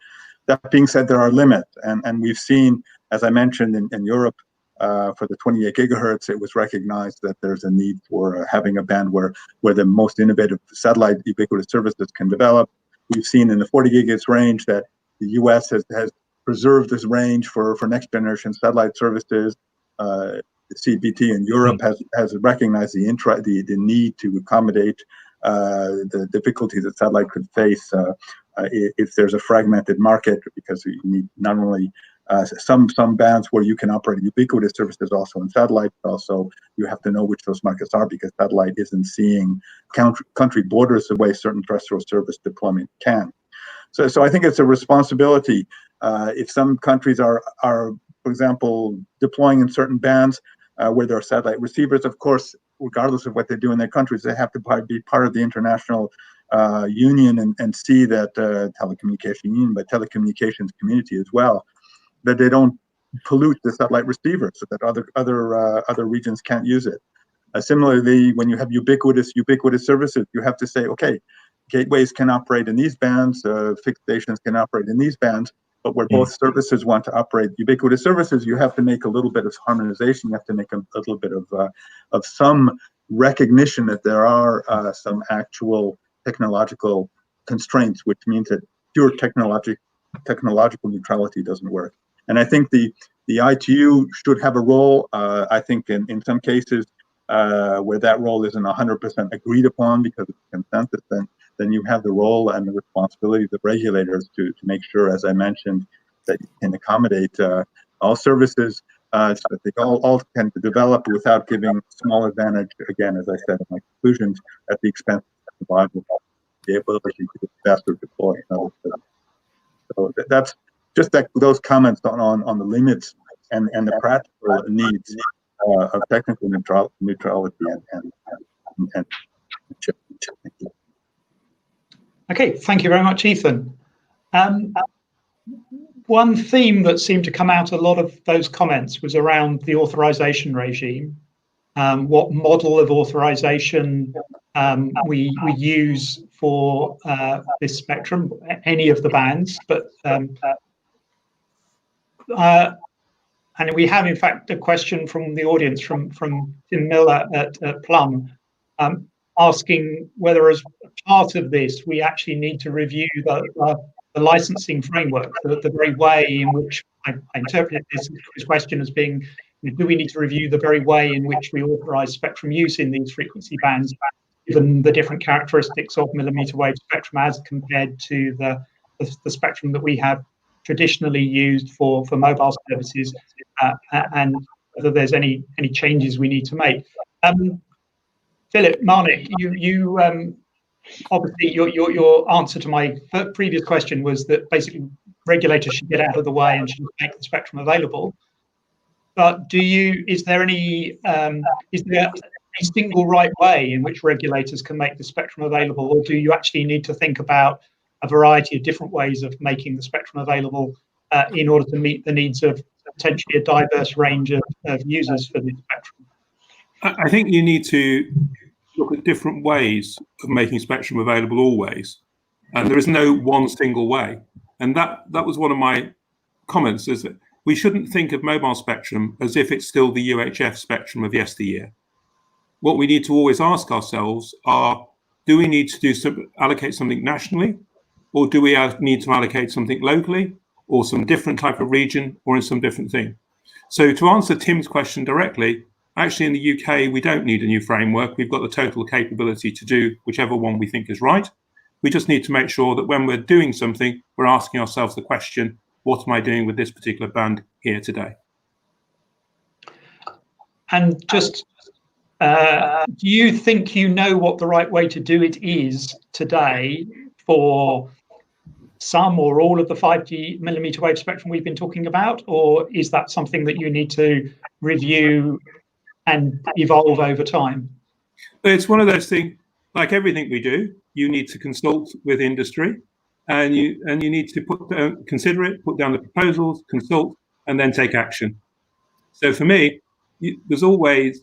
That being said, there are limits, and we've seen, as I mentioned, in Europe, for the 28 gigahertz, it was recognized that there's a need for having a band where the most innovative satellite ubiquitous services can develop. We've seen in the 40 gigahertz range that the US has preserved this range for next generation satellite services. The CBT in Europe has recognized the need to accommodate the difficulties that satellite could face if there's a fragmented market, because you need not only some bands where you can operate ubiquitous services also in satellite, but also you have to know which those markets are, because satellite isn't seeing country borders the way certain terrestrial service deployment can. So I think it's a responsibility. If some countries are, for example, deploying in certain bands where there are satellite receivers, of course, regardless of what they do in their countries, they have to be part of the international union and see that telecommunication union, but telecommunications community as well, that they don't pollute the satellite receiver so that other regions can't use it. Similarly, when you have ubiquitous services, you have to say, okay, gateways can operate in these bands, fixed stations can operate in these bands, but where both services want to operate ubiquitous services, you have to make a little bit of harmonization. You have to make a little bit of some recognition that there are some actual technological constraints, which means that pure technological neutrality doesn't work. And I think the ITU should have a role. I think in some cases where that role isn't 100% agreed upon because of consensus, then then you have the role and the responsibility of the regulators to make sure, as I mentioned, that you can accommodate all services so that they all can develop without giving small advantage, again, as I said in my conclusions, at the expense of the ability to faster deploy. So that's just those comments on the limits and the practical needs of technical neutrality and chip. Okay, thank you very much, Ethan. One theme that seemed to come out a lot of those comments was around the authorization regime. What model of authorization we use for this spectrum, any of the bands, but and we have in fact a question from the audience from Tim Miller at Plum, asking whether as part of this we actually need to review the licensing framework, the very way in which I interpret this question as being, do we need to review the very way in which we authorize spectrum use in these frequency bands, given the different characteristics of millimeter wave spectrum as compared to the spectrum that we have traditionally used for mobile services, and whether there's any changes we need to make. Philip, Marnik, you obviously your answer to my previous question was that basically regulators should get out of the way and should make the spectrum available. But is there a single right way in which regulators can make the spectrum available, or do you actually need to think about a variety of different ways of making the spectrum available in order to meet the needs of potentially a diverse range of users for the spectrum? I think you need to look at different ways of making spectrum available always, and there is no one single way. And that was one of my comments, is that we shouldn't think of mobile spectrum as if it's still the UHF spectrum of yesteryear. What we need to always ask ourselves are, do we need to allocate something nationally, or do we need to allocate something locally, or some different type of region, or in some different thing? So to answer Tim's question directly, actually in the UK, we don't need a new framework. We've got the total capability to do whichever one we think is right. We just need to make sure that when we're doing something, we're asking ourselves the question, what am I doing with this particular band here today? And just, do you think you know what the right way to do it is today for some or all of the 5G millimeter wave spectrum we've been talking about, or is that something that you need to review and evolve over time? It's one of those things, like everything we do, you need to consult with industry, and you need to consider it, put down the proposals, consult, and then take action. So for me, there's always,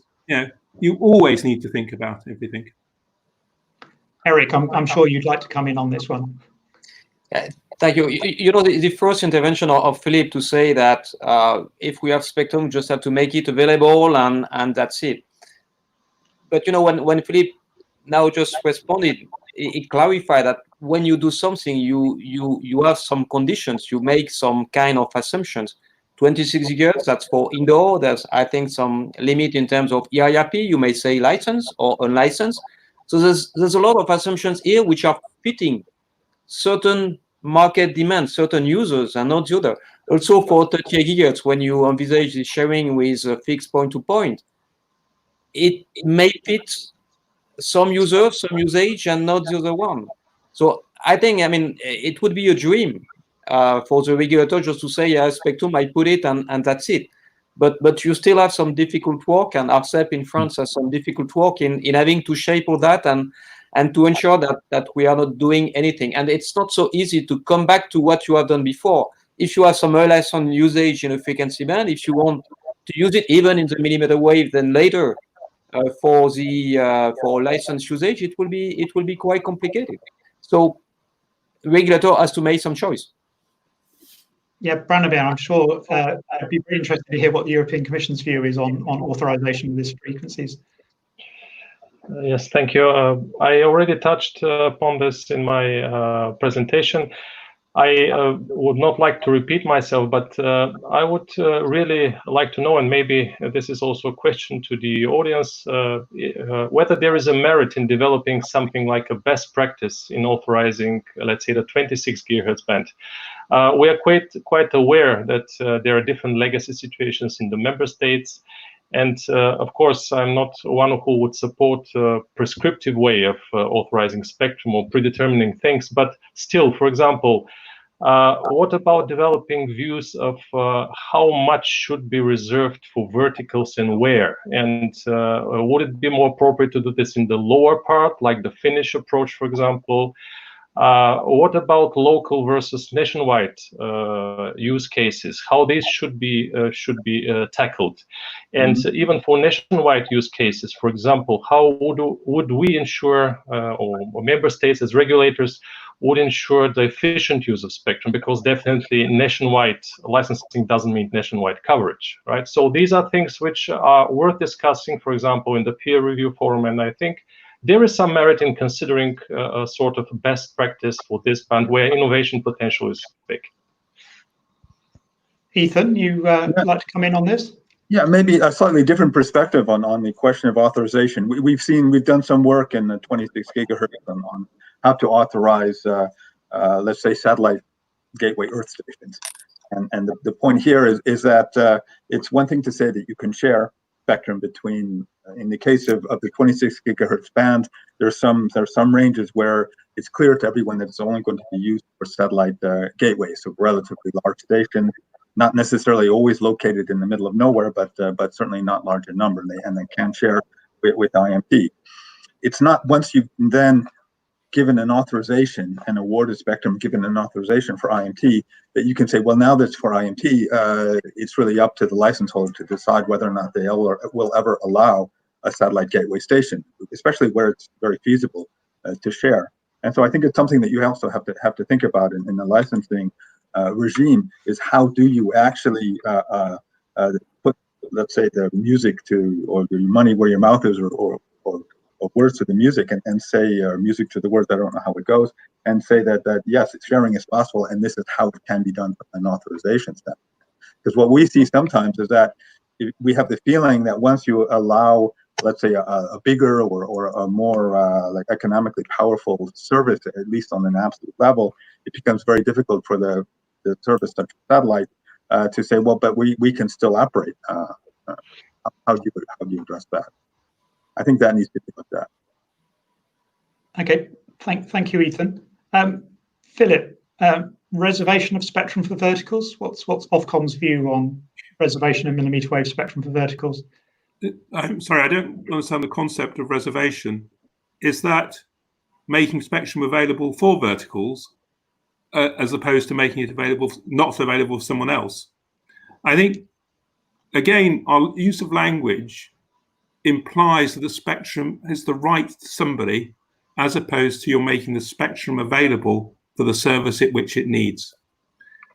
you always need to think about everything. Eric, I'm sure you'd like to come in on this one. Thank you. The first intervention of Philip to say that if we have spectrum, we just have to make it available and that's it. But when Philip now just responded, it clarified that when you do something, you have some conditions, you make some kind of assumptions. 26 gigahertz, that's for indoor. There's, I think, some limit in terms of EIRP. You may say license or unlicensed. So there's a lot of assumptions here which are fitting certain market demands, certain users, and not the other. Also for 38 gigahertz, when you envisage the sharing with a fixed point-to-point, it may fit some users, some usage, and not the other one. So I think, it would be a dream for the regulator just to say, yeah, spectrum, I put it, and that's it. But you still have some difficult work, and ARCEP in France has some difficult work in having to shape all that and to ensure that we are not doing anything. And it's not so easy to come back to what you have done before. If you have some unlicensed usage in a frequency band, if you want to use it even in the millimeter wave, then later for licensed usage, it will be quite complicated. So the regulator has to make some choice. Yeah, Brandenburg, I'm sure I'd be very interested to hear what the European Commission's view is on authorization of these frequencies. Yes, thank you. I already touched upon this in my presentation. I would not like to repeat myself, but I would really like to know, and maybe this is also a question to the audience, whether there is a merit in developing something like a best practice in authorizing, let's say, the 26 gigahertz band. We are quite aware that there are different legacy situations in the member states. And of course, I'm not one who would support a prescriptive way of authorizing spectrum or predetermining things, but still, for example, what about developing views of how much should be reserved for verticals and where? And would it be more appropriate to do this in the lower part, like the Finnish approach, for example? What about local versus nationwide use cases? How these should be tackled? And even for nationwide use cases, for example, how would we ensure, or member states as regulators would ensure the efficient use of spectrum? Because definitely nationwide licensing doesn't mean nationwide coverage, right? So these are things which are worth discussing, for example, in the peer review forum, and I think there is some merit in considering a sort of best practice for this band where innovation potential is big. Ethan, you like to come in on this? Yeah, maybe a slightly different perspective on the question of authorization. We've done some work in the 26 gigahertz on how to authorize, let's say, satellite gateway Earth stations. And the point here is that it's one thing to say that you can share spectrum between, in the case of the 26 gigahertz band, there's some ranges where it's clear to everyone that it's only going to be used for satellite gateways, so relatively large stations, not necessarily always located in the middle of nowhere, but certainly not large in number, and they can share with IMT. It's not once you've then given an authorization and awarded spectrum, given an authorization for IMT, that you can say, well, now that's for IMT, it's really up to the license holder to decide whether or not they will ever allow a satellite gateway station, especially where it's very feasible to share. And so I think it's something that you also have to think about in the licensing regime, is how do you actually put, let's say, the music to, or the money where your mouth is, or words to the music, and say music to the words, I don't know how it goes, and say that yes, sharing is possible, and this is how it can be done from an authorization standpoint. Because what we see sometimes is that we have the feeling that once you allow, let's say, a bigger or a more like economically powerful service, at least on an absolute level, it becomes very difficult for the service such as satellite to say, well, but we can still operate. How do you address that? I think that needs to be looked at. Okay, thank you, Ethan. Philip, reservation of spectrum for verticals. What's Ofcom's view on reservation of millimeter wave spectrum for verticals? I'm sorry, I don't understand the concept of reservation. Is that making spectrum available for verticals as opposed to making it available, not available for someone else? I think, again, our use of language implies that the spectrum has the right to somebody, as opposed to you're making the spectrum available for the service at which it needs.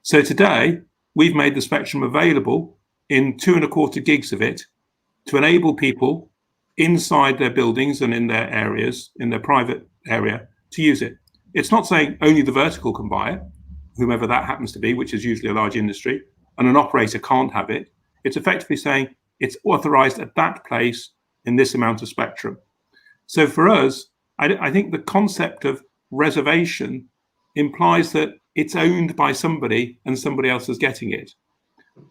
So today, we've made the spectrum available in 2.25 gigs of it to enable people inside their buildings and in their areas, in their private area, to use it. It's not saying only the vertical can buy it, whomever that happens to be, which is usually a large industry, and an operator can't have it. It's effectively saying it's authorized at that place in this amount of spectrum. So for us, I think the concept of reservation implies that it's owned by somebody and somebody else is getting it.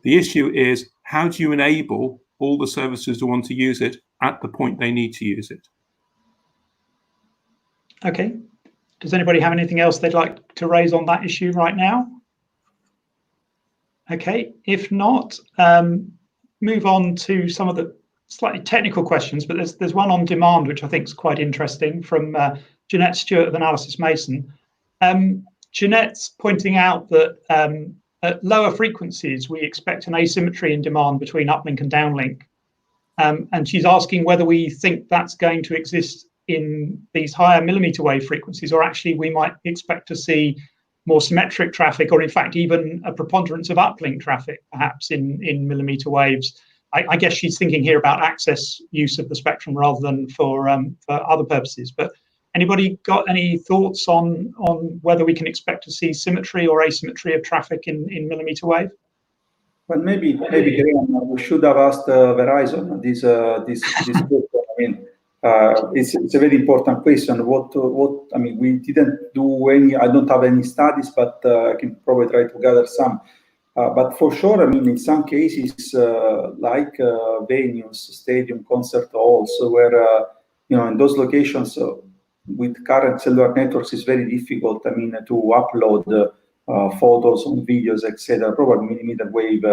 The issue is, how do you enable all the services who want to use it at the point they need to use it? Okay. Does anybody have anything else they'd like to raise on that issue right now? Okay, if not, move on to some of the slightly technical questions, but there's one on demand which I think is quite interesting from Jeanette Stewart of Analysis Mason. Jeanette's pointing out that at lower frequencies we expect an asymmetry in demand between uplink and downlink, and she's asking whether we think that's going to exist in these higher millimeter wave frequencies, or actually we might expect to see more symmetric traffic, or in fact even a preponderance of uplink traffic perhaps in millimeter waves. I guess she's thinking here about access use of the spectrum rather than for other purposes. But Anybody got any thoughts on whether we can expect to see symmetry or asymmetry of traffic in millimeter wave? Well, maybe Graham, we should have asked Verizon this question. I mean, it's a very important question. What I mean, we didn't do any. I don't have any studies, but I can probably try to gather some. But for sure, I mean, in some cases, like venues, stadium, concert halls, where in those locations with current cellular networks, it's very difficult. I mean, to upload photos and videos, etc. Probably millimeter wave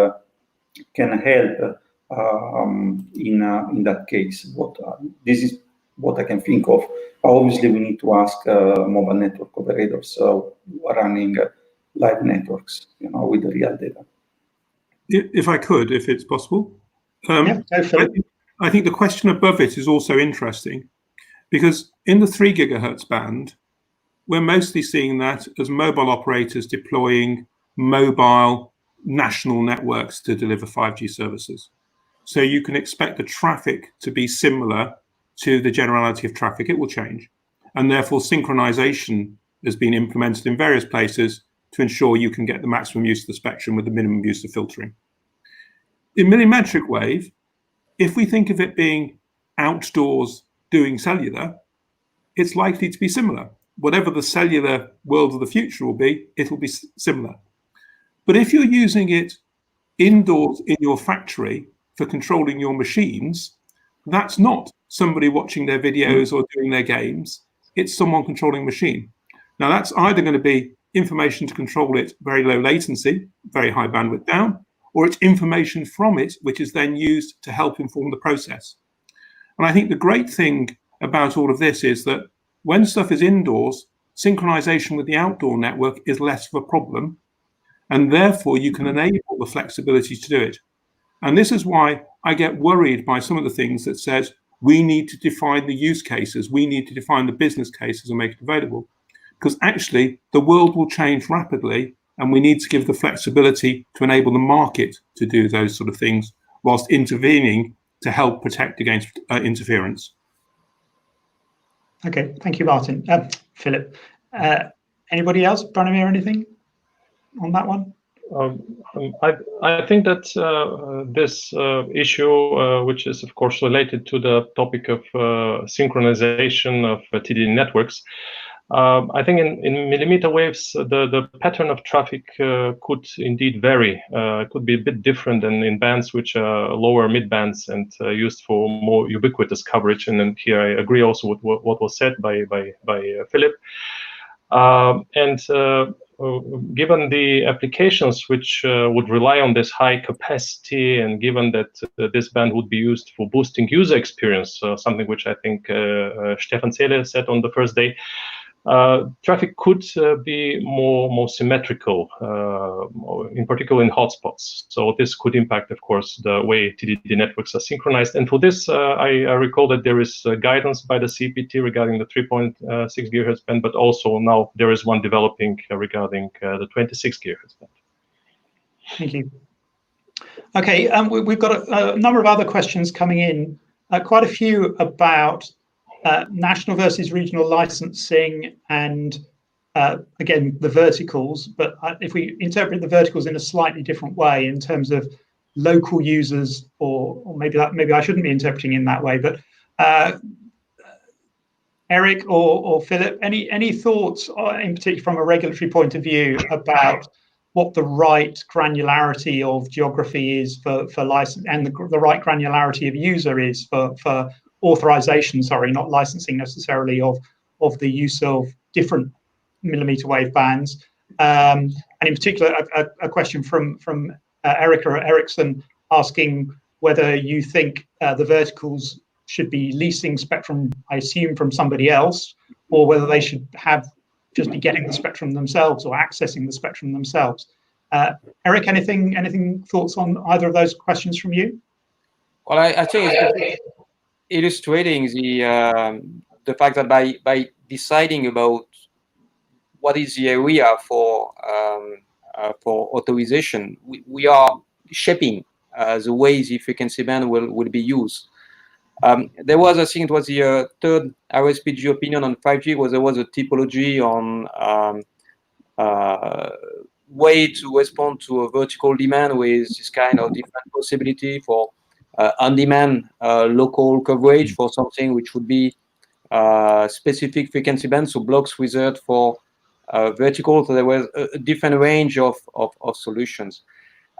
can help in that case. This is what I can think of. Obviously, we need to ask mobile network operators running live networks, with the real data. If I could, if it's possible. Yeah, go for it. I think the question above it is also interesting, because in the 3 gigahertz band, we're mostly seeing that as mobile operators deploying mobile national networks to deliver 5G services. So you can expect the traffic to be similar to the generality of traffic. It will change. And therefore, synchronization has been implemented in various places to ensure you can get the maximum use of the spectrum with the minimum use of filtering. In millimetric wave, if we think of it being outdoors doing cellular, it's likely to be similar. Whatever the cellular world of the future will be, it'll be similar. But if you're using it indoors in your factory for controlling your machines, that's not somebody watching their videos or doing their games. It's someone controlling machine. Now, that's either going to be information to control it very low latency, very high bandwidth down, or it's information from it, which is then used to help inform the process. And I think the great thing about all of this is that when stuff is indoors, synchronization with the outdoor network is less of a problem, and therefore you can enable the flexibility to do it. And this is why I get worried by some of the things that says we need to define the use cases, we need to define the business cases and make it available. Because actually the world will change rapidly, and we need to give the flexibility to enable the market to do those sort of things whilst intervening to help protect against interference. Okay, thank you, Martin. Philip, anybody else? Branimir, anything on that one? I think that this issue, which is of course related to the topic of synchronization of TDD networks, I think in millimeter waves, the pattern of traffic could indeed vary. It could be a bit different than in bands which are lower mid bands and used for more ubiquitous coverage. And then here I agree also with what was said by Philip. Given the applications which would rely on this high capacity, and given that this band would be used for boosting user experience, something which I think Stefan Zehle said on the first day, traffic could be more symmetrical, in particular in hotspots. So this could impact, of course, the way TDD networks are synchronized. And for this, I recall that there is guidance by the CPT regarding the 3.6 gigahertz band, but also now there is one developing regarding the 26 gigahertz band. Thank you. Okay, we've got a number of other questions coming in, quite a few about national versus regional licensing and again the verticals, but if we interpret the verticals in a slightly different way in terms of local users, or maybe I shouldn't be interpreting in that way, but Eric or Philip, any thoughts in particular from a regulatory point of view about what the right granularity of geography is for license, and the right granularity of user is for authorization, sorry, not licensing necessarily, of the use of different millimeter wave bands, and in particular a question from Erica Erickson asking whether you think the verticals should be leasing spectrum, I assume, from somebody else, or whether they should just be getting the spectrum themselves or accessing the spectrum themselves. Eric, anything thoughts on either of those questions from you? Well, I think it's illustrating the fact that by deciding about what is the area for authorization, we are shaping the ways the frequency band will be used. There was, I think it was the third RSPG opinion on 5G, was there was a typology on way to respond to a vertical demand with this kind of different possibility for on-demand local coverage for something which would be specific frequency band, so blocks reserved for vertical. So there was a different range of solutions.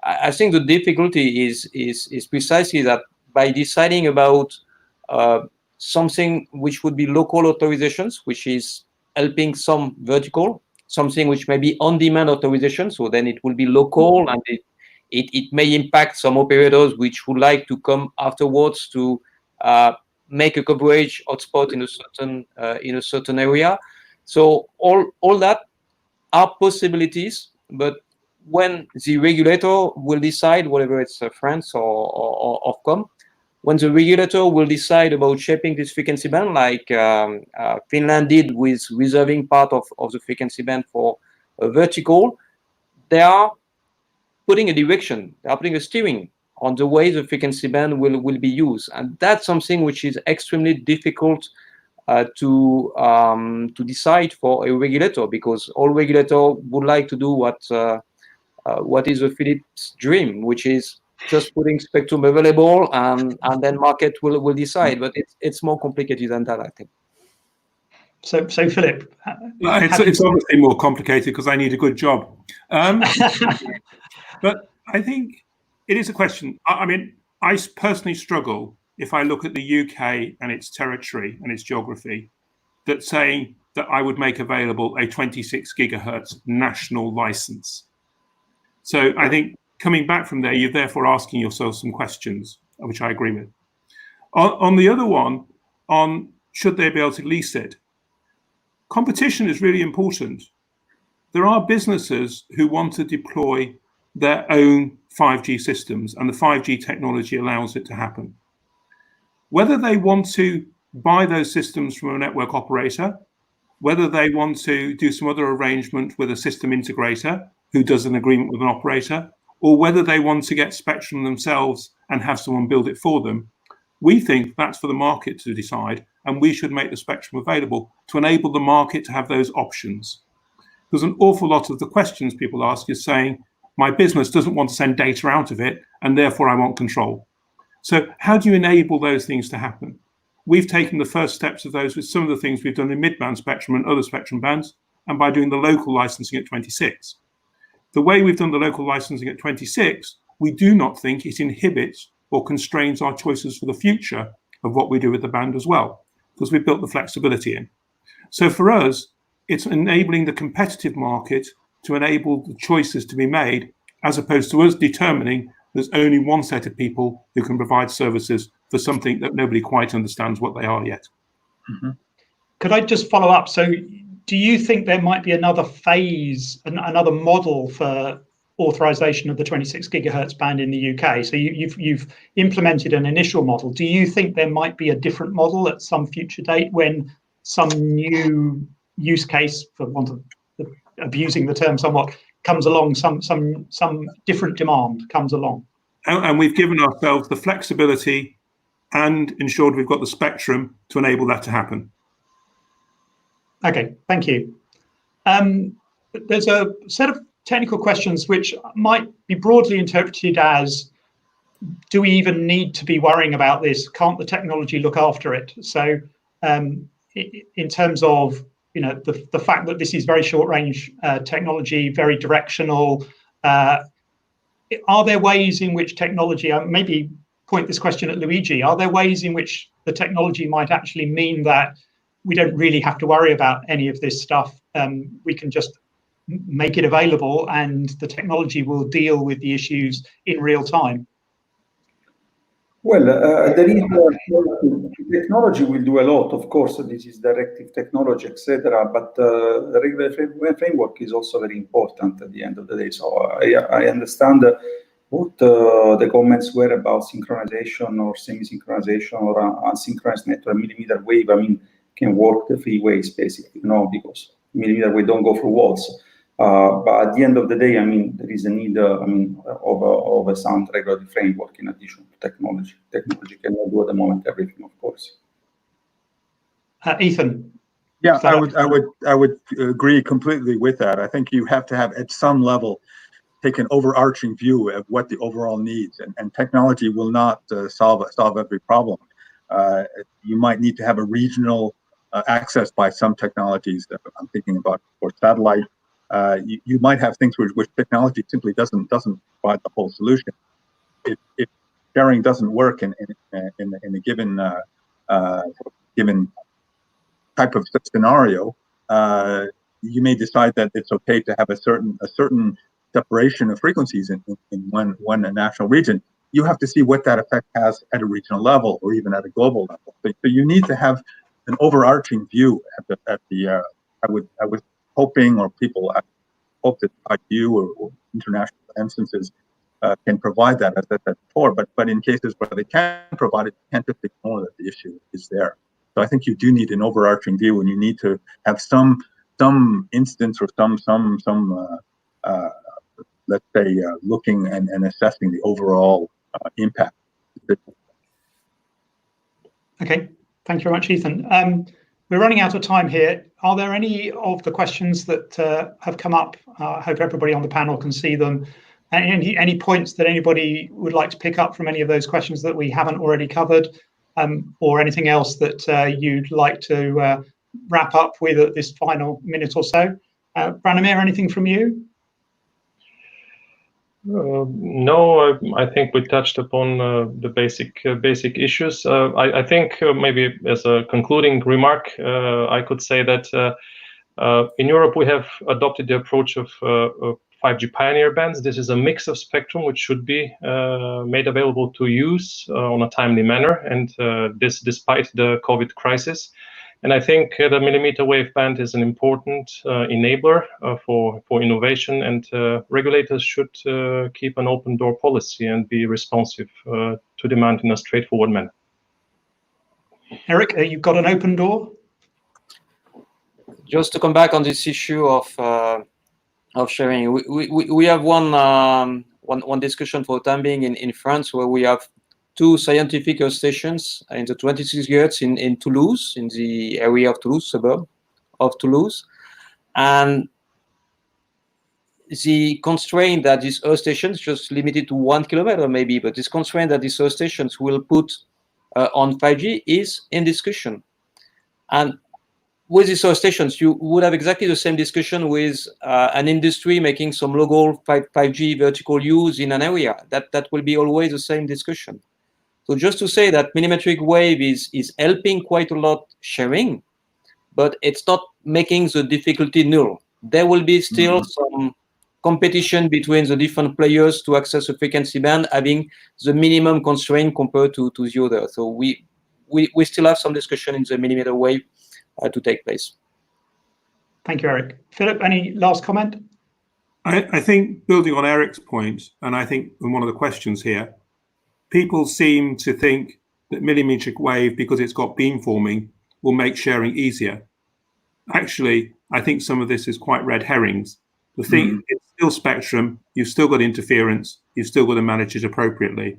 I think the difficulty is precisely that by deciding about something which would be local authorizations, which is helping some vertical, something which may be on-demand authorization, so then it will be local, and it may impact some operators which would like to come afterwards to make a coverage hotspot in a certain area. So all that are possibilities, but when the regulator will decide, whether it's France or Ofcom, when the regulator will decide about shaping this frequency band, like Finland did with reserving part of the frequency band for a vertical, they are putting a direction, they are putting a steering on the way the frequency band will be used. And that's something which is extremely difficult to decide for a regulator, because all regulator would like to do what is a Philips dream, which is just putting spectrum available, and then market will decide. But it's more complicated than that, I think. So Philip, it's obviously more complicated because I need a good job. But I think it is a question. I mean, I personally struggle if I look at the UK and its territory and its geography, that saying that I would make available a 26 gigahertz national license. So I think coming back from there, you're therefore asking yourself some questions, which I agree with. On the other one, on should they be able to lease it? Competition is really important. There are businesses who want to deploy their own 5G systems, and the 5G technology allows it to happen. Whether they want to buy those systems from a network operator, whether they want to do some other arrangement with a system integrator who does an agreement with an operator, or whether they want to get spectrum themselves and have someone build it for them, we think that's for the market to decide, and we should make the spectrum available to enable the market to have those options. Because an awful lot of the questions people ask is saying, my business doesn't want to send data out of it, and therefore I want control. So how do you enable those things to happen? We've taken the first steps of those with some of the things we've done in mid-band spectrum and other spectrum bands, and by doing the local licensing at 26. The way we've done the local licensing at 26, we do not think it inhibits or constrains our choices for the future of what we do with the band as well, because we've built the flexibility in. So for us, it's enabling the competitive market to enable the choices to be made, as opposed to us determining there's only one set of people who can provide services for something that nobody quite understands what they are yet. Mm-hmm. Could I just follow up? So do you think there might be another phase, another model for authorization of the 26 gigahertz band in the UK? So you've implemented an initial model. Do you think there might be a different model at some future date when some new use case, for want of abusing the term somewhat, comes along, some different demand comes along? And we've given ourselves the flexibility and ensured we've got the spectrum to enable that to happen. Okay, thank you. There's a set of technical questions which might be broadly interpreted as, do we even need to be worrying about this? Can't the technology look after it? So in terms of the fact that this is very short range technology, very directional, are there ways in which technology, maybe point this question at Luigi, are there ways in which the technology might actually mean that we don't really have to worry about any of this stuff? We can just make it available and the technology will deal with the issues in real time? Well, there is technology will do a lot. Of course, this is directive technology, etc. But the regulatory framework is also very important at the end of the day. So I understand what the comments were about synchronization or semi-synchronization or unsynchronized network. Millimeter wave, I mean, can work the three ways basically, because millimeter wave don't go through walls. But at the end of the day, I mean, there is a need, of a sound regulatory framework in addition to technology. Technology cannot do at the moment everything, of course. Ethan. Yeah, I would agree completely with that. I think you have to have at some level take an overarching view of what the overall needs, and technology will not solve every problem. You might need to have a regional access by some technologies. I'm thinking about for satellite. You might have things which technology simply doesn't provide the whole solution. If sharing doesn't work in a given given type of scenario, you may decide that it's okay to have a certain separation of frequencies in one national region. You have to see what that effect has at a regional level or even at a global level. So you need to have an overarching view at the I was hoping, or people hope that IU or international instances can provide that, as I said before. But in cases where they can provide it, you can't just ignore that the issue is there. So I think you do need an overarching view, and you need to have some instance or some let's say looking and assessing the overall impact. Okay, thank you very much, Ethan. We're running out of time here. Are there any of the questions that have come up? I hope everybody on the panel can see them. Any points that anybody would like to pick up from any of those questions that we haven't already covered, or anything else that you'd like to wrap up with at this final minute or so? Branimir, anything from you? No, I think we touched upon the basic issues. I think maybe as a concluding remark, I could say that in Europe we have adopted the approach of 5G pioneer bands. This is a mix of spectrum which should be made available to use on a timely manner, and this despite the COVID crisis. And I think the millimeter wave band is an important enabler for innovation, and regulators should keep an open door policy and be responsive to demand in a straightforward manner. Eric, you've got an open door? Just to come back on this issue of sharing, we have one discussion for the time being in France, where we have two scientific earth stations in the 26 Gigahertz in Toulouse, in the area of Toulouse, suburb of Toulouse. And the constraint that these earth stations, just limited to 1 kilometer maybe, but this constraint that these earth stations will put on 5G is in discussion. And with these earth stations, you would have exactly the same discussion with an industry making some local 5G vertical use in an area. That will be always the same discussion. So just to say that millimetric wave is helping quite a lot sharing, but it's not making the difficulty null. There will be still some competition between the different players to access a frequency band, having the minimum constraint compared to the other. So we still have some discussion in the millimeter wave to take place. Thank you, Eric. Philip, any last comment? I think building on Eric's point, and I think in one of the questions here, people seem to think that millimetric wave, because it's got beamforming, will make sharing easier. Actually, I think some of this is quite red herrings. The thing, it's still spectrum, you've still got interference, you've still got to manage it appropriately.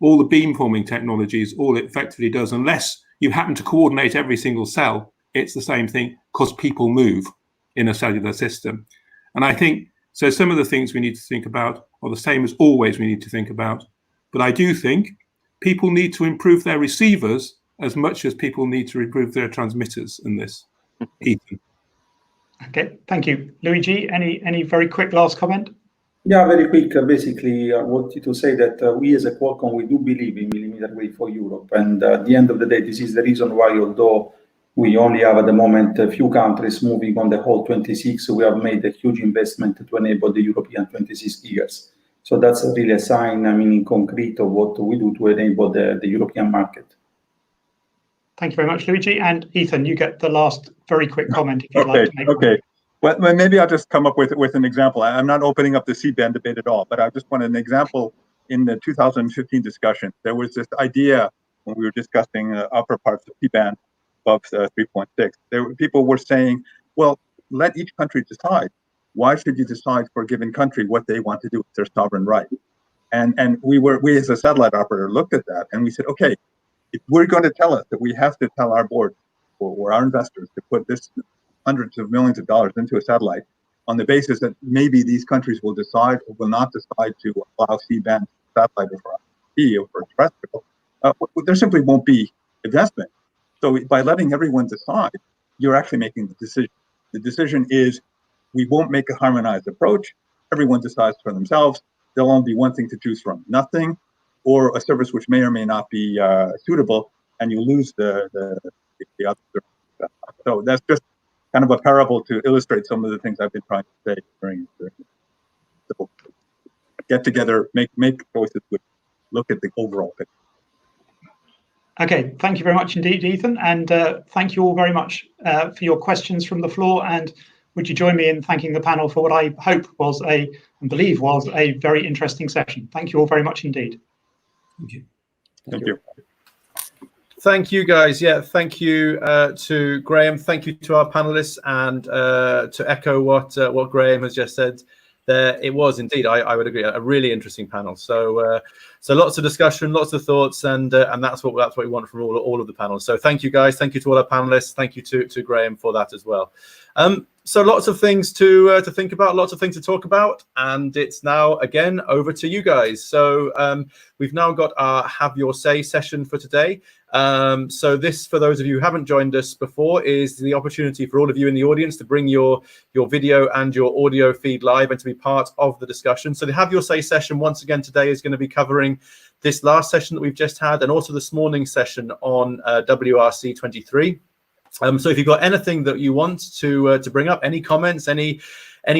All the beamforming technologies, all it effectively does, unless you happen to coordinate every single cell, it's the same thing, because people move in a cellular system. And I think, so some of the things we need to think about are the same as always we need to think about. But I do think people need to improve their receivers as much as people need to improve their transmitters in this. Ethan. Okay, thank you. Luigi, any very quick last comment? Yeah, very quick. Basically, I wanted to say that we as a Qualcomm, we do believe in millimeter wave for Europe. And at the end of the day, this is the reason why, although we only have at the moment a few countries moving on the whole 26, we have made a huge investment to enable the European 26 gigahertz. So that's really a sign, I mean, in concrete of what we do to enable the European market. Thank you very much, Luigi. And Ethan, you get the last very quick comment if you'd like to make one. Okay. Well, maybe I'll just come up with an example. I'm not opening up the C-band debate at all, but I just want an example. In the 2015 discussion, there was this idea when we were discussing upper parts of C-band above 3.6. People were saying, well, let each country decide. Why should you decide for a given country what they want to do with their sovereign right? And we as a satellite operator looked at that and we said, okay, if we're going to tell us that we have to tell our board or our investors to put this hundreds of millions of dollars into a satellite on the basis that maybe these countries will decide or will not decide to allow C-band satellite over IP or terrestrial, there simply won't be investment. So by letting everyone decide, you're actually making the decision. The decision is we won't make a harmonized approach. Everyone decides for themselves. There'll only be one thing to choose from, nothing, or a service which may or may not be suitable, and you lose the other service. So that's just kind of a parable to illustrate some of the things I've been trying to say during so get together, make choices, which look at the overall picture. Okay, thank you very much indeed, Ethan, and thank you all very much for your questions from the floor. And would you join me in thanking the panel for what I hope was and believe was a very interesting session. Thank you all very much indeed. Thank you. Thank you. Thank you, guys. Yeah, thank you to Graham. Thank you to our panelists, and to echo what Graham has just said. There, it was indeed, I would agree, a really interesting panel. So lots of discussion, lots of thoughts, and that's what we want from all of the panels. So thank you, guys. Thank you to all our panelists. Thank you to Graham for that as well. So lots of things to think about, lots of things to talk about, and it's now again over to you guys. So we've now got our Have Your Say session for today. So this, for those of you who haven't joined us before, is the opportunity for all of you in the audience to bring your video and your audio feed live and to be part of the discussion. So the Have Your Say session once again today is going to be covering this last session that we've just had, and also this morning's session on WRC 23. So if you've got anything that you want to bring up, any comments, any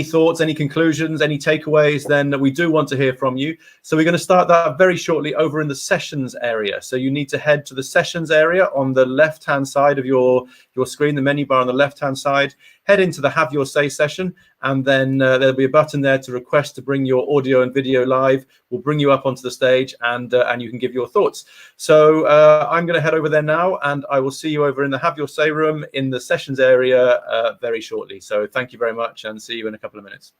thoughts, any conclusions, any takeaways, then we do want to hear from you. So we're going to start that very shortly over in the sessions area. So you need to head to the sessions area on the left-hand side of your screen, the menu bar on the left-hand side. Head into the Have Your Say session, and then there'll be a button there to request to bring your audio and video live. We'll bring you up onto the stage, and you can give your thoughts. So I'm going to head over there now, and I will see you over in the Have Your Say room in the sessions area very shortly. So thank you very much, and see you in a couple of minutes.